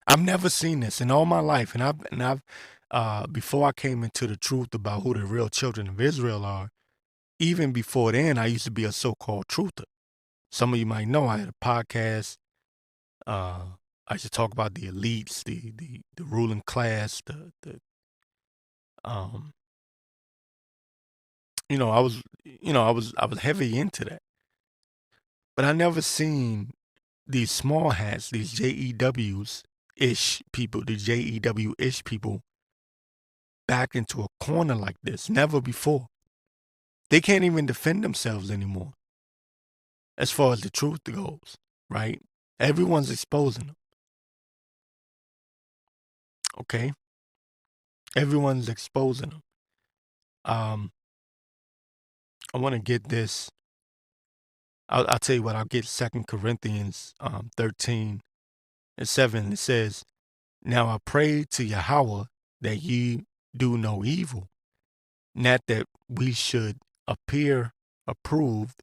I've never seen this in all my life, and I've before I came into the truth about who the real children of Israel are, even before then, I used to be a so-called truther. Some of you might know I had a podcast. I used to talk about the elites, the ruling class, I was heavy into that. But I never seen these small hats, these JEWs-ish people, the JEW-ish people back into a corner like this. Never before. They can't even defend themselves anymore as far as the truth goes, right? Everyone's exposing them. Okay? Everyone's exposing them. I want to get this I'll tell you what. I'll get 2 Corinthians 13:7. It says, "Now I pray to Yahweh that ye do no evil, not that we should appear approved,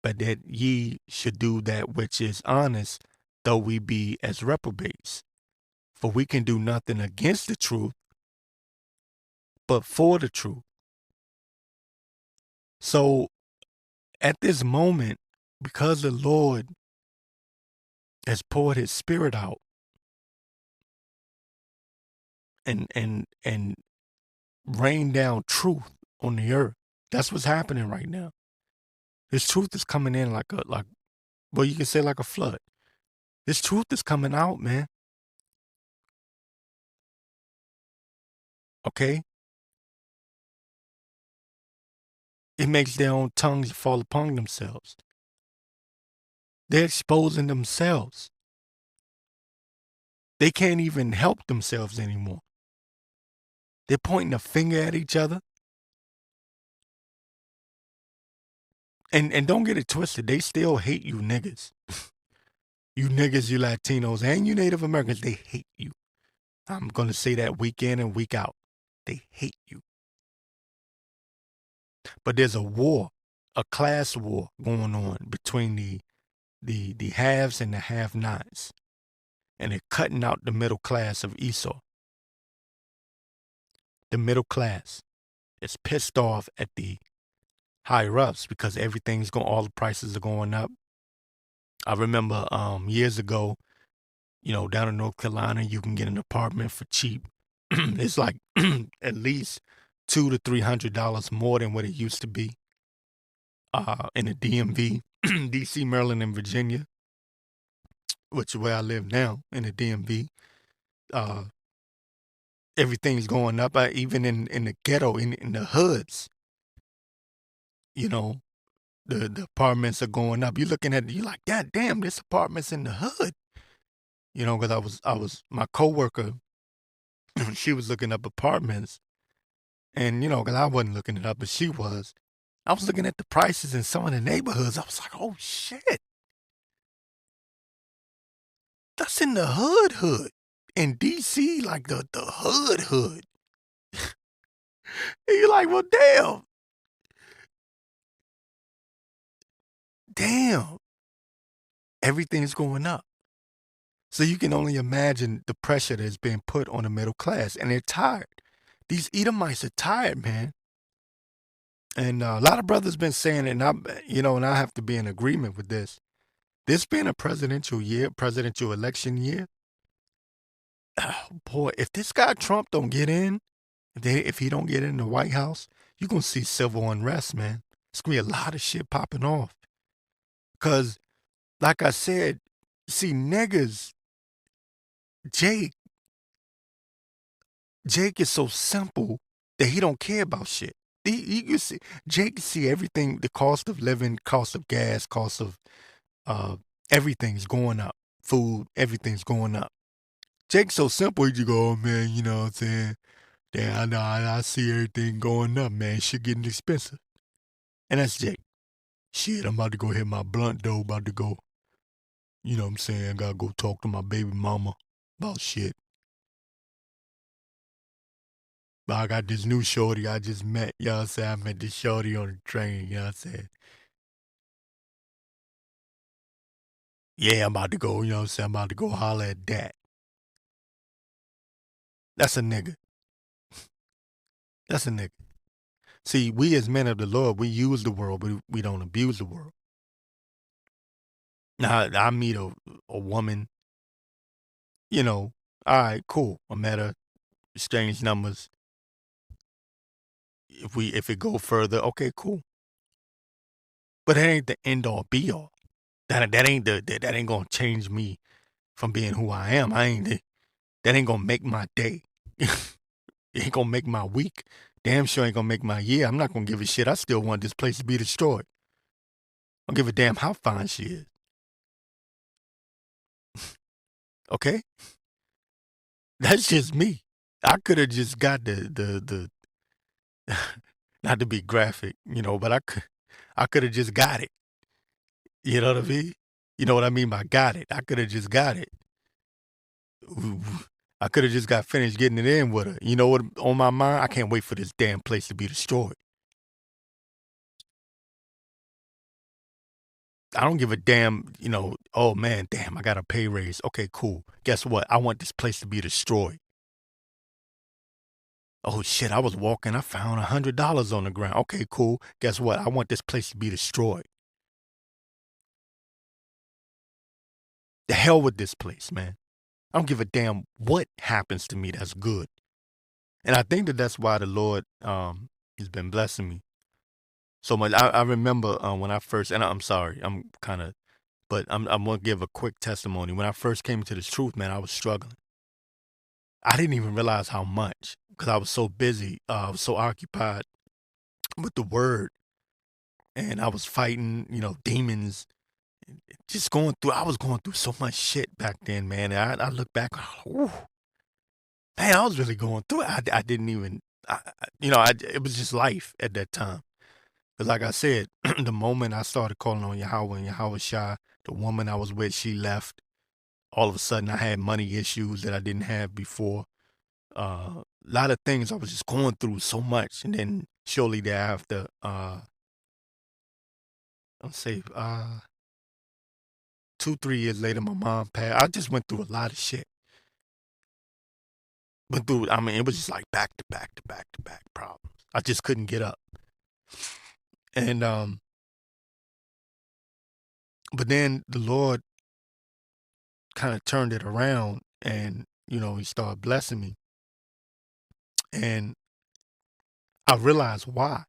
but that ye should do that which is honest, though we be as reprobates. For we can do nothing against the truth, but for the truth." So at this moment, because the Lord has poured his spirit out and rained down truth on the earth, that's what's happening right now. This truth is coming in well, you can say like a flood. This truth is coming out, man. Okay? It makes their own tongues fall upon themselves. They're exposing themselves. They can't even help themselves anymore. They're pointing a finger at each other. And don't get it twisted. They still hate you niggas. You niggas, you Latinos, and you Native Americans, they hate you. I'm going to say that week in and week out. They hate you. But there's a war, a class war going on between the haves and the have-nots. And they're cutting out the middle class of Esau. The middle class is pissed off at the higher ups because all the prices are going up. I remember years ago, down in North Carolina, you can get an apartment for cheap. It's like at least $200 to $300 more than what it used to be in the DMV, DC, Maryland, and Virginia, which is where I live now in the DMV. Everything's going up. Even in the ghetto, in the hoods, the apartments are going up. You're looking at it, you're like, God damn, this apartment's in the hood. Because my coworker, she was looking up apartments, and because I wasn't looking it up, but she was. I was looking at the prices in some of the neighborhoods. I was like, oh shit, that's in the hood. In DC, like the hood. And you're like, well, damn, everything's going up. So you can only imagine the pressure that's being put on the middle class, and they're tired. These Edomites are tired, man. And a lot of brothers been saying it, and I have to be in agreement with this. This being a presidential election year, oh boy, if this guy Trump don't get in, if he don't get in the White House, you're gonna see civil unrest, man. It's gonna be a lot of shit popping off. Cause, like I said, see niggas, Jake is so simple that he don't care about shit. You can see Jake see everything, the cost of living, cost of gas, cost of everything's going up. Food, everything's going up. Jake's so simple, he just go, oh man, you know what I'm saying? Damn, I know, I see everything going up, man. Shit getting expensive. And that's Jake. Shit, I'm about to go hit my blunt though, about to go, you know what I'm saying? I gotta go talk to my baby mama about shit. But I got this new shorty I just met, you know what I'm saying? I met this shorty on the train, you know what I'm saying? Yeah, I'm about to go, you know what I'm saying? I'm about to go holler at that. That's a nigga. That's a nigga. See, we as men of the Lord, we use the world, but we don't abuse the world. Now, I meet a woman, all right, cool. I met her, exchange numbers. If it go further, okay, cool. But that ain't the end all be all. That ain't gonna change me from being who I am. That ain't gonna make my day. It ain't gonna make my week. Damn sure ain't gonna make my year. I'm not gonna give a shit. I still want this place to be destroyed. I don't give a damn how fine she is. Okay? That's just me. I could have just got the not to be graphic, but I could have just got it. You know what I mean? You know what I mean by got it. I could have just got it. I could have just got finished getting it in with her. You know what on my mind? I can't wait for this damn place to be destroyed. I don't give a damn, oh man, damn, I got a pay raise. Okay, cool. Guess what? I want this place to be destroyed. Oh shit, I was walking, I found $100 on the ground. Okay, cool. Guess what? I want this place to be destroyed. The hell with this place, man. I don't give a damn what happens to me that's good. And I think that's why the Lord has been blessing me so much. I remember when I first, and I'm sorry, but I'm going to give a quick testimony. When I first came into this truth, man, I was struggling. I didn't even realize how much because I was so busy. I was so occupied with the word, and I was fighting, demons. I was going through so much shit back then, man. And I look back, man, I was really going through it. I didn't even, it was just life at that time. But like I said, the moment I started calling on Yahweh and Yahawashi, the woman I was with, she left. All of a sudden, I had money issues that I didn't have before. A lot of things I was just going through so much, and then shortly thereafter, let's say 2-3 years later, my mom passed. I just went through a lot of shit. It was just like back to back to back to back problems. I just couldn't get up. And but then the Lord kind of turned it around, and He started blessing me, and I realized why.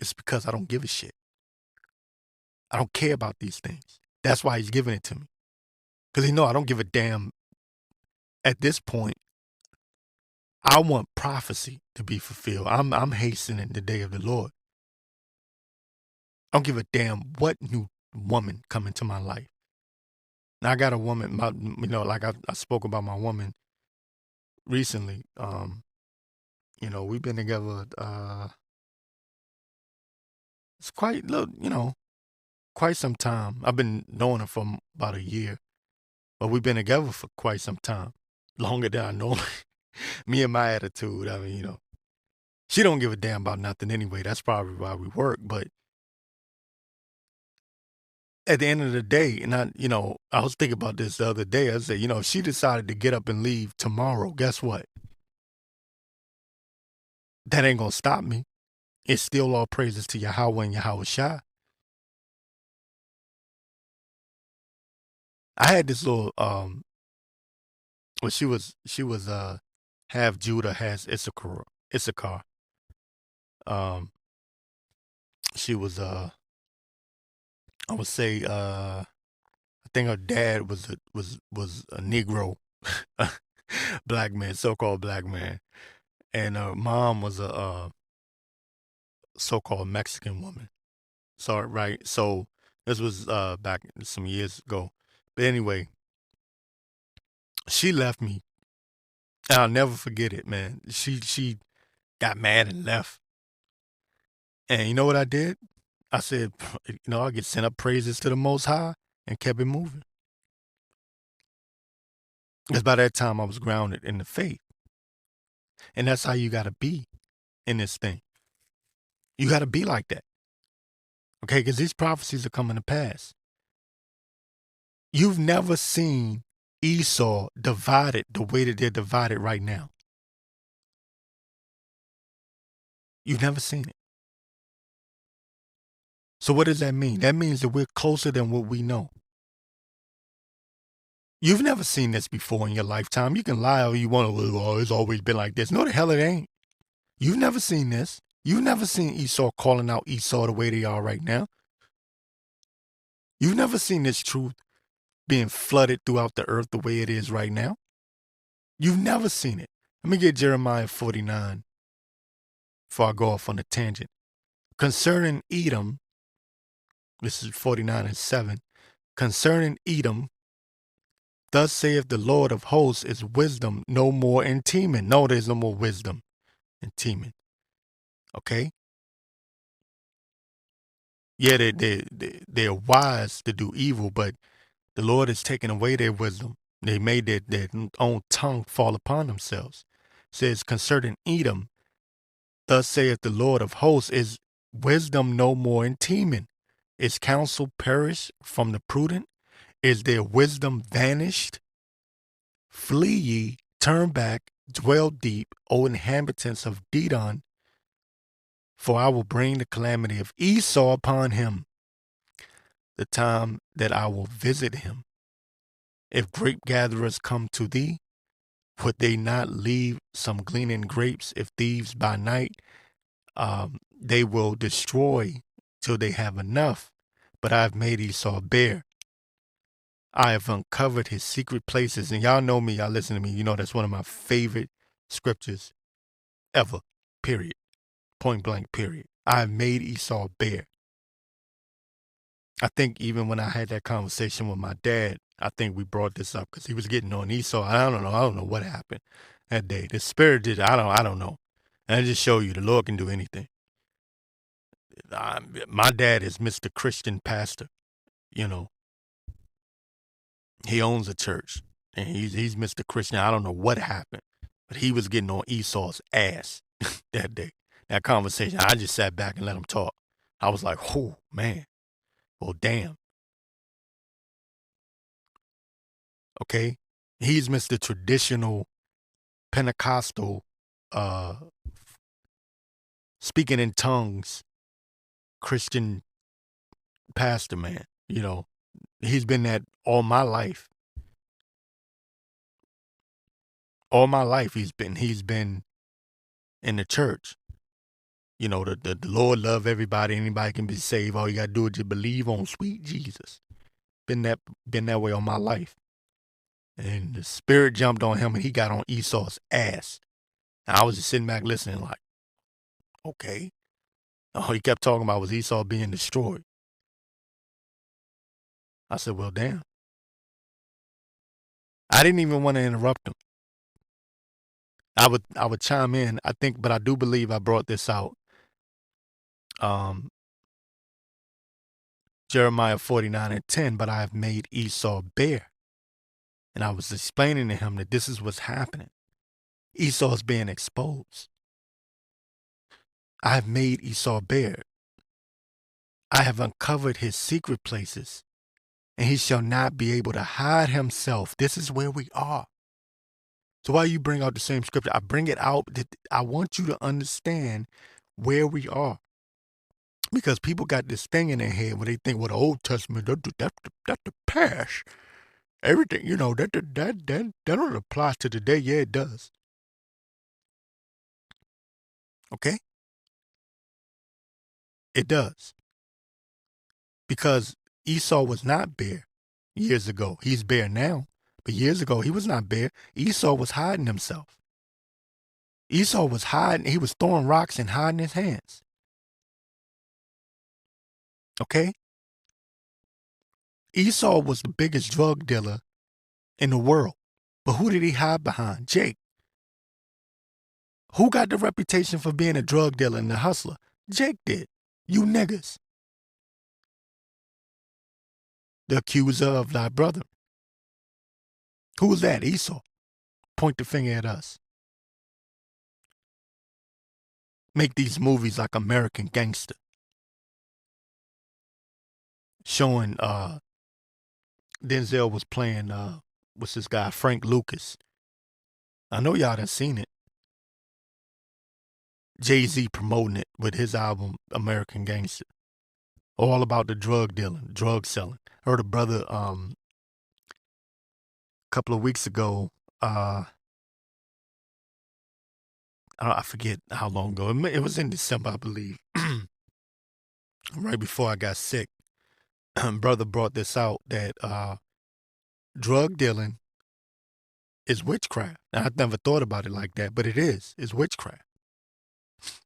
It's because I don't give a shit. I don't care about these things. That's why He's giving it to me, because He know I don't give a damn. At this point, I want prophecy to be fulfilled. I'm hastening the day of the Lord. I don't give a damn what new woman come into my life. Now I got a woman, like I spoke about my woman recently. We've been together. It's quite some time. I've been knowing her for about a year, but we've been together for quite some time, longer than I know. Me and my attitude. She don't give a damn about nothing anyway. That's probably why we work. But at the end of the day, and I was thinking about this the other day. I said, if she decided to get up and leave tomorrow, guess what? That ain't gonna stop me. It's still all praises to Yahweh and Yahawashi. I had this little well, she was half Judah, half Issachar. She was I would say I think her dad was a Negro, black man, so-called black man, and her mom was a so-called Mexican woman. So right, so this was back some years ago. But anyway, she left me. And I'll never forget it, man. She got mad and left. And you know what I did? I said, I get sent up praises to the Most High and kept it moving. Because by that time I was grounded in the faith. And that's how you got to be in this thing. You got to be like that. Okay? Because these prophecies are coming to pass. You've never seen Esau divided the way that they're divided right now. You've never seen it. So what does that mean? That means that we're closer than what we know. You've never seen this before in your lifetime. You can lie all you want to. Oh, it's always been like this. No, the hell it ain't. You've never seen this. You've never seen Esau calling out Esau the way they are right now. You've never seen this truth being flooded throughout the earth the way it is right now. You've never seen it. Let me get Jeremiah 49 before I go off on a tangent. Concerning Edom, this is 49:7. Concerning Edom, thus saith the Lord of hosts, is wisdom no more in Teman. No, there's no more wisdom in Teman. Okay? Yeah, they're wise to do evil, but the Lord has taken away their wisdom. They made their own tongue fall upon themselves. It says concerning Edom, thus saith the Lord of hosts, is wisdom no more in Teman? Is counsel perished from the prudent? Is their wisdom vanished? Flee ye, turn back, dwell deep, O inhabitants of Dedon, for I will bring the calamity of Esau upon him, the time that I will visit him. If grape gatherers come to thee, would they not leave some gleaning grapes? If thieves by night, they will destroy till they have enough. But I have made Esau bare. I have uncovered his secret places. And y'all know me, y'all listen to me. You know that's one of my favorite scriptures ever. Period. Point blank, period. I have made Esau bare. I think even when I had that conversation with my dad, I think we brought this up because he was getting on Esau. I don't know. I don't know what happened that day. The spirit did. I don't know. And I just show you the Lord can do anything. My dad is Mr. Christian pastor. You know, he owns a church and he's Mr. Christian. I don't know what happened, but he was getting on Esau's ass that day. That conversation, I just sat back and let him talk. I was like, oh man, well damn. Okay, he's Mr. Traditional Pentecostal, uh, speaking in tongues, Christian pastor, man. You know, he's been that all my life. All my life, he's been in the church. You know, the Lord love everybody. Anybody can be saved. All you gotta do is just believe on sweet Jesus. Been that way all my life. And the spirit jumped on him and he got on Esau's ass. And I was just sitting back listening, like, okay. All he kept talking about was Esau being destroyed. I said, well, damn. I didn't even want to interrupt him. I would chime in, I think, but I do believe I brought this out. Jeremiah 49:10, but I have made Esau bare. And I was explaining to him that this is what's happening. Esau's being exposed. I have made Esau bare. I have uncovered his secret places, and he shall not be able to hide himself. This is where we are. So why you bring out the same scripture? I bring it out that I want you to understand where we are. Because people got this thing in their head where they think, well, the Old Testament, that's the past. Everything, you know, that don't apply to today. Yeah, it does. Okay? It does. Because Esau was not bare years ago. He's bare now. But years ago, he was not bare. Esau was hiding himself. Esau was hiding. He was throwing rocks and hiding his hands. Okay? Esau was the biggest drug dealer in the world. But who did he hide behind? Jake. Who got the reputation for being a drug dealer and a hustler? Jake did. You niggas. The accuser of thy brother. Who was that? Esau. Point the finger at us. Make these movies like American Gangster. Showing Denzel was playing what's this guy? Frank Lucas. I know y'all done seen it. Jay-Z promoting it with his album American Gangster. All about the drug dealing, drug selling. Heard a brother a couple of weeks ago, I forget how long ago. It was in December, I believe. Right before I got sick. Brother brought this out that drug dealing is witchcraft. Now, I never thought about it like that, but it is. It's witchcraft.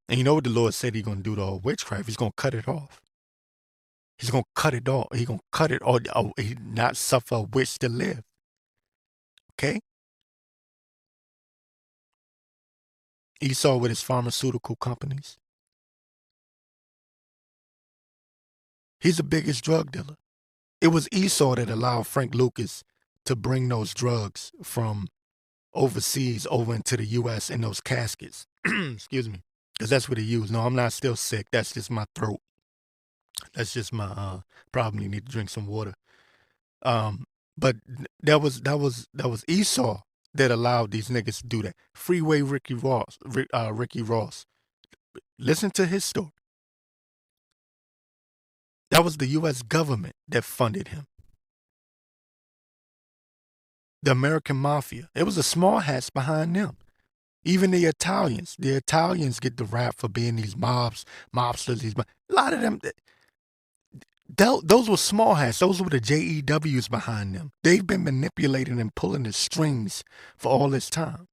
And you know what the Lord said he's going to do to all witchcraft? He's going to cut it off. He's going to cut it off. He's going to cut it off. He not suffer a witch to live. Okay? Esau with his pharmaceutical companies. He's the biggest drug dealer. It was Esau that allowed Frank Lucas to bring those drugs from overseas over into the U.S. in those caskets. Excuse me. Because that's what he used. No, I'm not still sick. That's just my throat. That's just my probably need to drink some water. But that was Esau that allowed these niggas to do that. Freeway Ricky Ross. Listen to his story. That was the U.S. government that funded him. The American mafia. It was the small hats behind them. Even the Italians get the rap for being these mobsters. A lot of them, those were small hats. Those were the JEWs behind them. They've been manipulating and pulling the strings for all this time.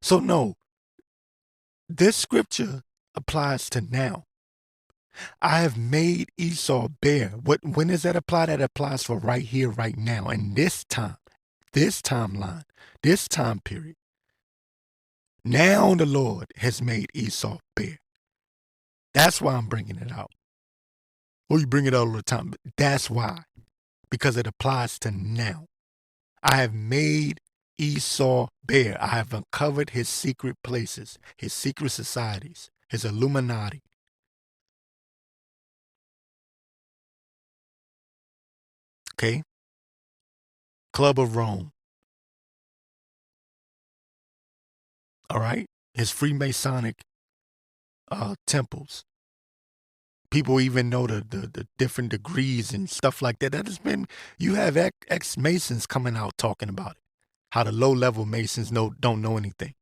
So no, this scripture applies to now. I have made Esau bare. When does that apply? That applies for right here, right now, and this time, this timeline, this time period. Now the Lord has made Esau bare. That's why I'm bringing it out. Or you bring it out all the time. But that's why. Because it applies to now. I have made Esau bare. I have uncovered his secret places, his secret societies, his Illuminati. Okay? Club of Rome. All right? His Freemasonic temples. People even know the different degrees and stuff like that. That has been, you have ex-Masons coming out talking about it. How the low-level Masons don't know anything.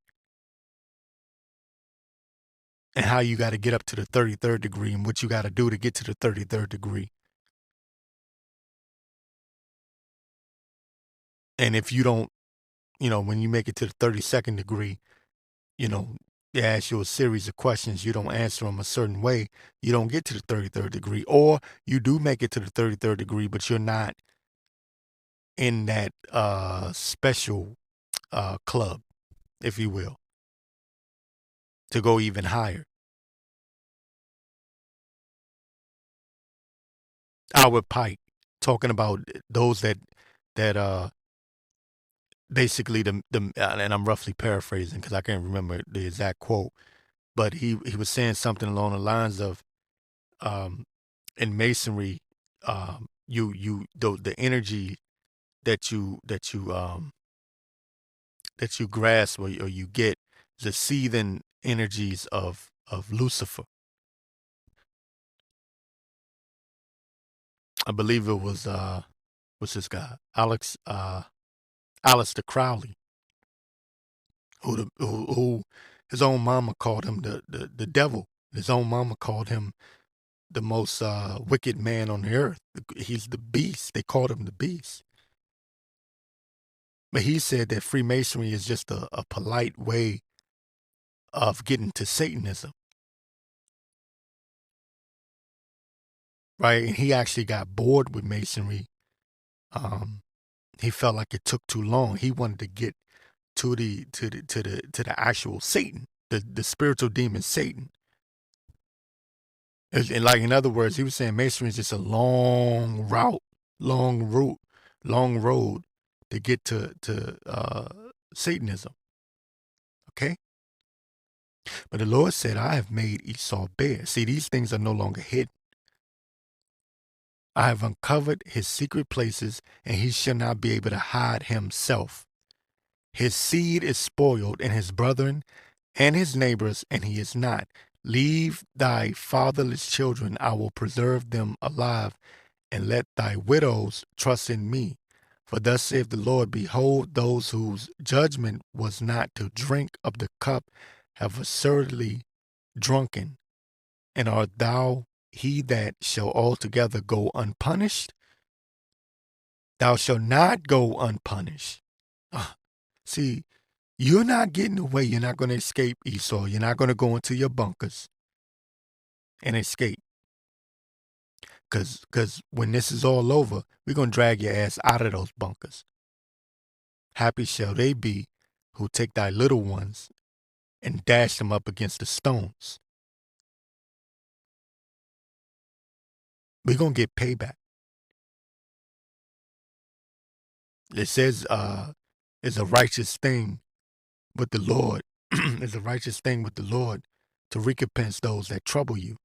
And how you got to get up to the 33rd degree and what you got to do to get to the 33rd degree. And if you don't, when you make it to the 32nd degree, they ask you a series of questions. You don't answer them a certain way. You don't get to the 33rd degree. Or you do make it to the 33rd degree, but you're not in that special club, if you will, to go even higher. Howard Pike talking about those that basically the and I'm roughly paraphrasing because I can't remember the exact quote, but he was saying something along the lines of in masonry, the energy that you grasp or you get the seething energies of Lucifer. I believe it was what's this guy? Aleister Crowley, who his own mama called him the devil. His own mama called him the most wicked man on the earth. He's the beast. They called him the beast. But he said that Freemasonry is just a polite way of getting to Satanism. Right? And he actually got bored with Masonry. He felt like it took too long. He wanted to get to the actual Satan, the spiritual demon Satan. And like, in other words, he was saying Masonry is just a long road to get to Satanism. Okay? But the Lord said, I have made Esau bare. See, these things are no longer hidden. I have uncovered his secret places, and he shall not be able to hide himself. His seed is spoiled, and his brethren and his neighbors, and he is not. Leave thy fatherless children, I will preserve them alive, and let thy widows trust in me. For thus saith the Lord, behold, those whose judgment was not to drink of the cup have assuredly drunken. And art thou he that shall altogether go unpunished? Thou shalt not go unpunished. See, you're not getting away. You're not going to escape, Esau. You're not going to go into your bunkers and escape. Because when this is all over, we're going to drag your ass out of those bunkers. Happy shall they be who take thy little ones and dash them up against the stones. We're gonna get payback. It says it's a righteous thing with the Lord. It's a righteous thing with the Lord to recompense those that trouble you.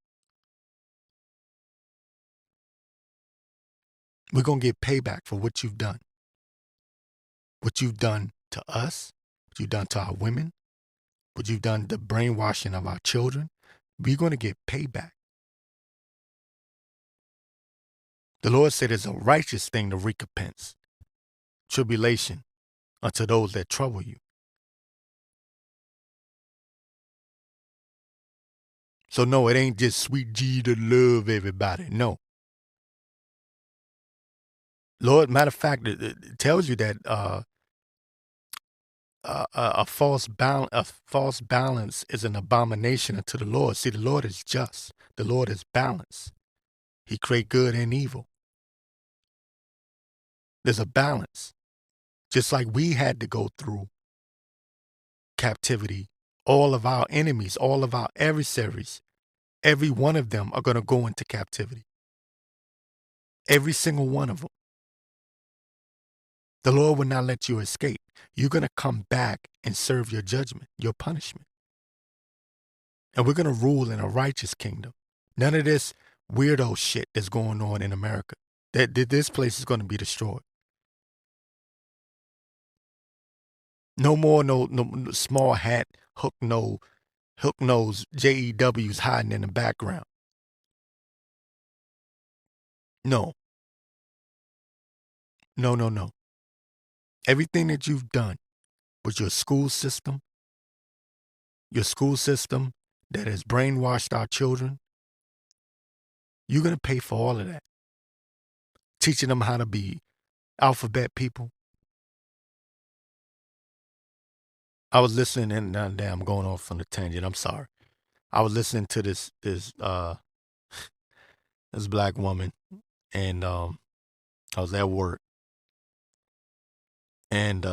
We're gonna get payback for what you've done. What you've done to us, what you've done to our women, what you've done the brainwashing of our children. We're gonna get payback. The Lord said it's a righteous thing to recompense tribulation unto those that trouble you. So no, it ain't just sweet G to love everybody. No. Lord, matter of fact, it tells you that a false balance is an abomination unto the Lord. See, the Lord is just. The Lord is balanced. He create good and evil. There's a balance. Just like we had to go through captivity, all of our enemies, all of our adversaries, every one of them are going to go into captivity. Every single one of them. The Lord will not let you escape. You're going to come back and serve your judgment, your punishment. And we're going to rule in a righteous kingdom. None of this weirdo shit that's going on in America. This place is going to be destroyed. No more no small hat, hook nose JEWs hiding in the background. No. No. Everything that you've done with your school system that has brainwashed our children, you're going to pay for all of that. Teaching them how to be alphabet people. I was listening, and damn, I'm going off on a tangent. I'm sorry. I was listening to this black woman, and I was at work, and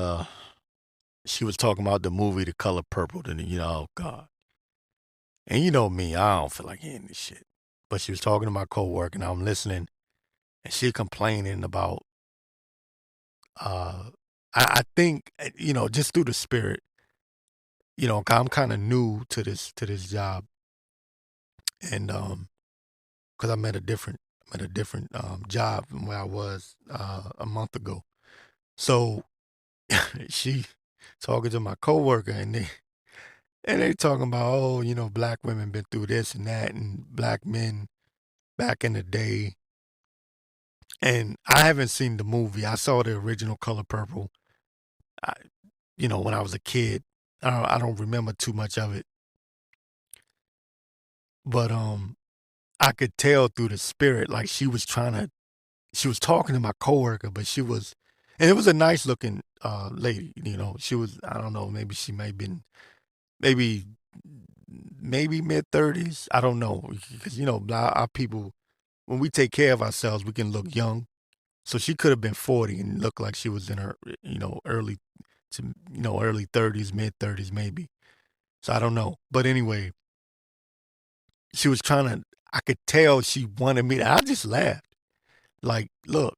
she was talking about the movie The Color Purple, and oh God. And you know me, I don't feel like hearing this shit. But she was talking to my coworker, and I'm listening, and she complaining about I think just through the spirit, 'cause I'm kind of new to this job, and because I'm at a different job than where I was a month ago. So she talking to my coworker, and they talking about, oh, black women been through this and that, and black men back in the day. And I haven't seen the movie. I saw the original Color Purple. When I was a kid. I don't remember too much of it, but I could tell through the spirit, like she was talking to my coworker, but and it was a nice looking lady. She was, I don't know, maybe she may have been maybe mid-30s. I don't know, because our people, when we take care of ourselves, we can look young. So she could have been 40 and looked like she was in her early 30s, mid-30s maybe. So I don't know, but anyway, she was I could tell she wanted me to. I just laughed. Like, look,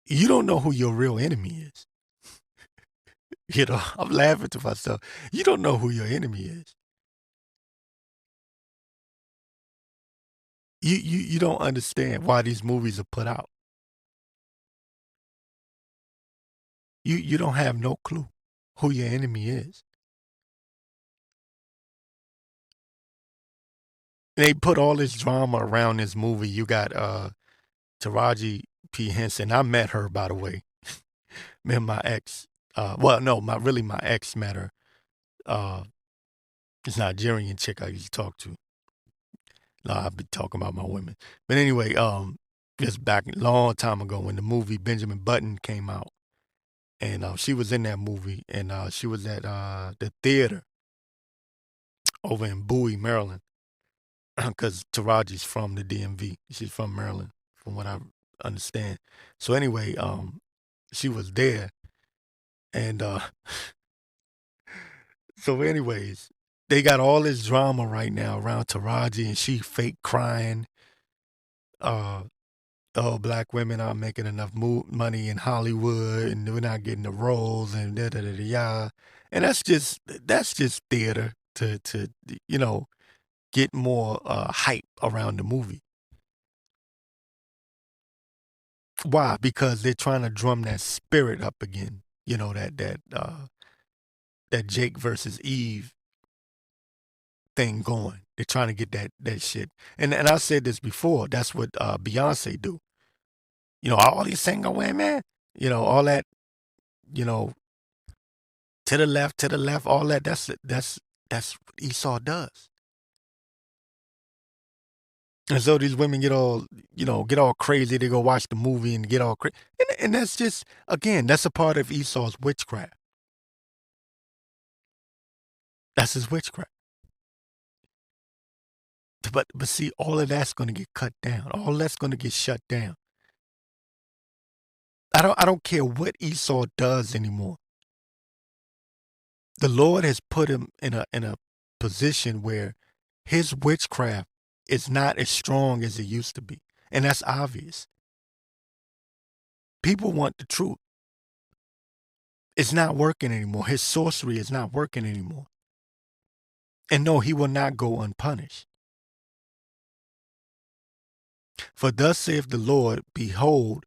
you don't know who your real enemy is. I'm laughing to myself. You don't know who your enemy is. You don't understand why these movies are put out. You don't have no clue who your enemy is. They put all this drama around this movie. You got Taraji P. Henson. I met her, by the way. Me and my ex. Well, no, my ex met her. This Nigerian chick I used to talk to. No, I've been talking about my women. But anyway, just back a long time ago when the movie Benjamin Button came out. And she was in that movie, and she was at the theater over in Bowie, Maryland, because Taraji's from the DMV. She's from Maryland, from what I understand. So anyway, she was there, and so anyways, they got all this drama right now around Taraji, and she fake crying. oh, black women aren't making enough money in Hollywood, and we're not getting the roles, and da da da da. And that's just theater to get more hype around the movie. Why? Because they're trying to drum that spirit up again. That Jake versus Eve thing going. They're trying to get that shit. And I said this before. That's what Beyonce do. All these single women. All that. You know, to the left, all that. That's what Esau does. And so these women get all crazy. They go watch the movie and get all crazy. And that's just, again, that's a part of Esau's witchcraft. That's his witchcraft. But see, all of that's going to get cut down. All that's going to get shut down. I don't care what Esau does anymore. The Lord has put him in a position where his witchcraft is not as strong as it used to be. And that's obvious. People want the truth. It's not working anymore. His sorcery is not working anymore. And no, he will not go unpunished. For thus saith the Lord, behold,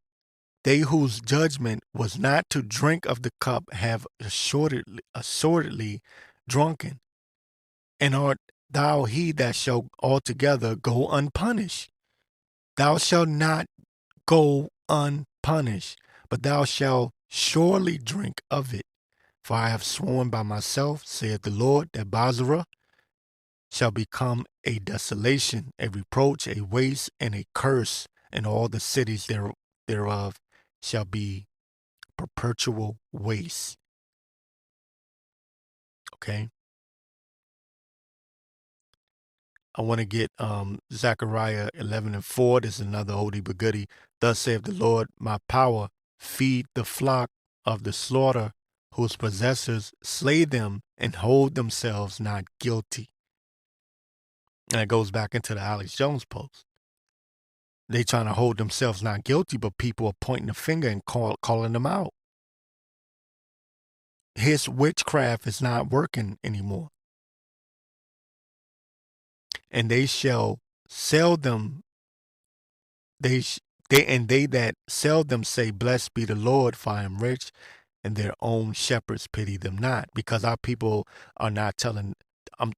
they whose judgment was not to drink of the cup have assuredly drunken. And art thou he that shall altogether go unpunished? Thou shalt not go unpunished, but thou shalt surely drink of it. For I have sworn by myself, saith the Lord, that Basra shall become a desolation, a reproach, a waste, and a curse, and all the cities thereof shall be perpetual waste. Okay? I want to get Zechariah 11:4. This is another oldie but goodie. Thus saith the Lord, my power, feed the flock of the slaughter, whose possessors slay them and hold themselves not guilty. And it goes back into the Alex Jones post. They trying to hold themselves not guilty, but people are pointing the finger and calling them out. His witchcraft is not working anymore. And they shall sell them. They that sell them say, blessed be the Lord, for I am rich, and their own shepherds pity them not. Because our people are not telling,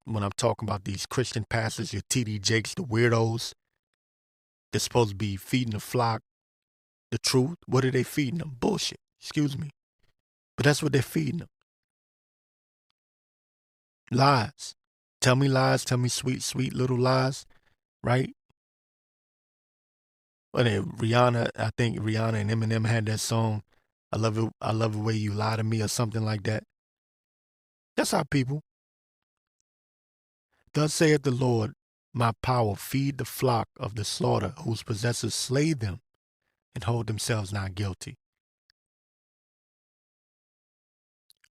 when I'm talking about these Christian pastors, your TD Jakes, the weirdos, they're supposed to be feeding the flock the truth. What are they feeding them? Bullshit. Excuse me. But that's what they're feeding them. Lies. Tell me lies. Tell me sweet, sweet little lies. Right? Well, Rihanna, I think Rihanna and Eminem had that song, I love it. I love the way you lie to me, or something like that. That's our people. Thus saith the Lord, my power, feed the flock of the slaughter, whose possessors slay them and hold themselves not guilty.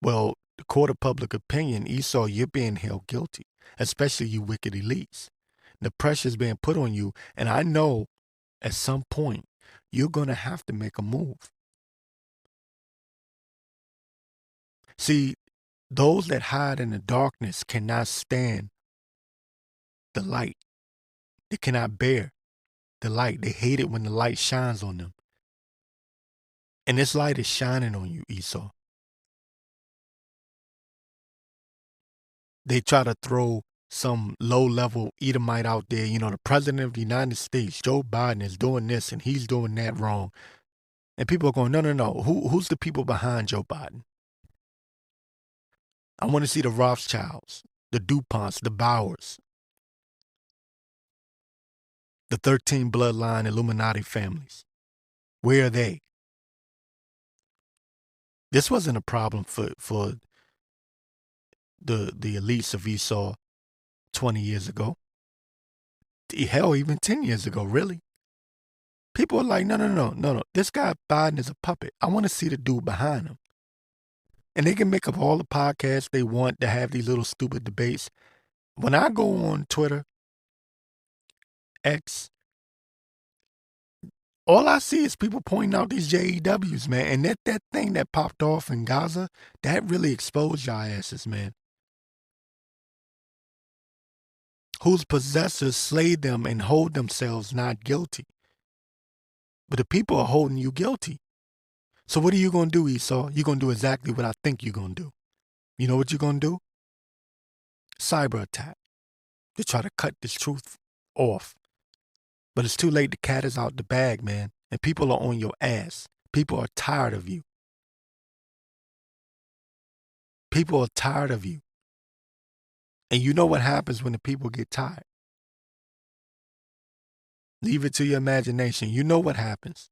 Well, the court of public opinion, Esau, you're being held guilty, especially you wicked elites. The pressure's being put on you, and I know at some point you're going to have to make a move. See, those that hide in the darkness cannot stand the light. They cannot bear the light. They hate it when the light shines on them. And this light is shining on you, Esau. They try to throw some low-level Edomite out there. The president of the United States, Joe Biden, is doing this and he's doing that wrong. And people are going, no. Who's the people behind Joe Biden? I want to see the Rothschilds, the DuPonts, the Bowers, the 13 bloodline Illuminati families. Where are they? This wasn't a problem for the elites of Esau 20 years ago. Hell, even 10 years ago, really. People are like, no. This guy Biden is a puppet. I want to see the dude behind him. And they can make up all the podcasts they want to have these little stupid debates. When I go on Twitter, X, All I see is people pointing out these JEWs, man. And that thing that popped off in Gaza, that really exposed y'all asses, man. Whose possessors slay them and hold themselves not guilty. But the people are holding you guilty. So what are you going to do, Esau? You're going to do exactly what I think you're going to do. You know what you're going to do? Cyber attack to try to cut this truth off. But it's too late. The cat is out the bag, man. And people are on your ass. People are tired of you. People are tired of you. And you know what happens when the people get tired. Leave it to your imagination. You know what happens.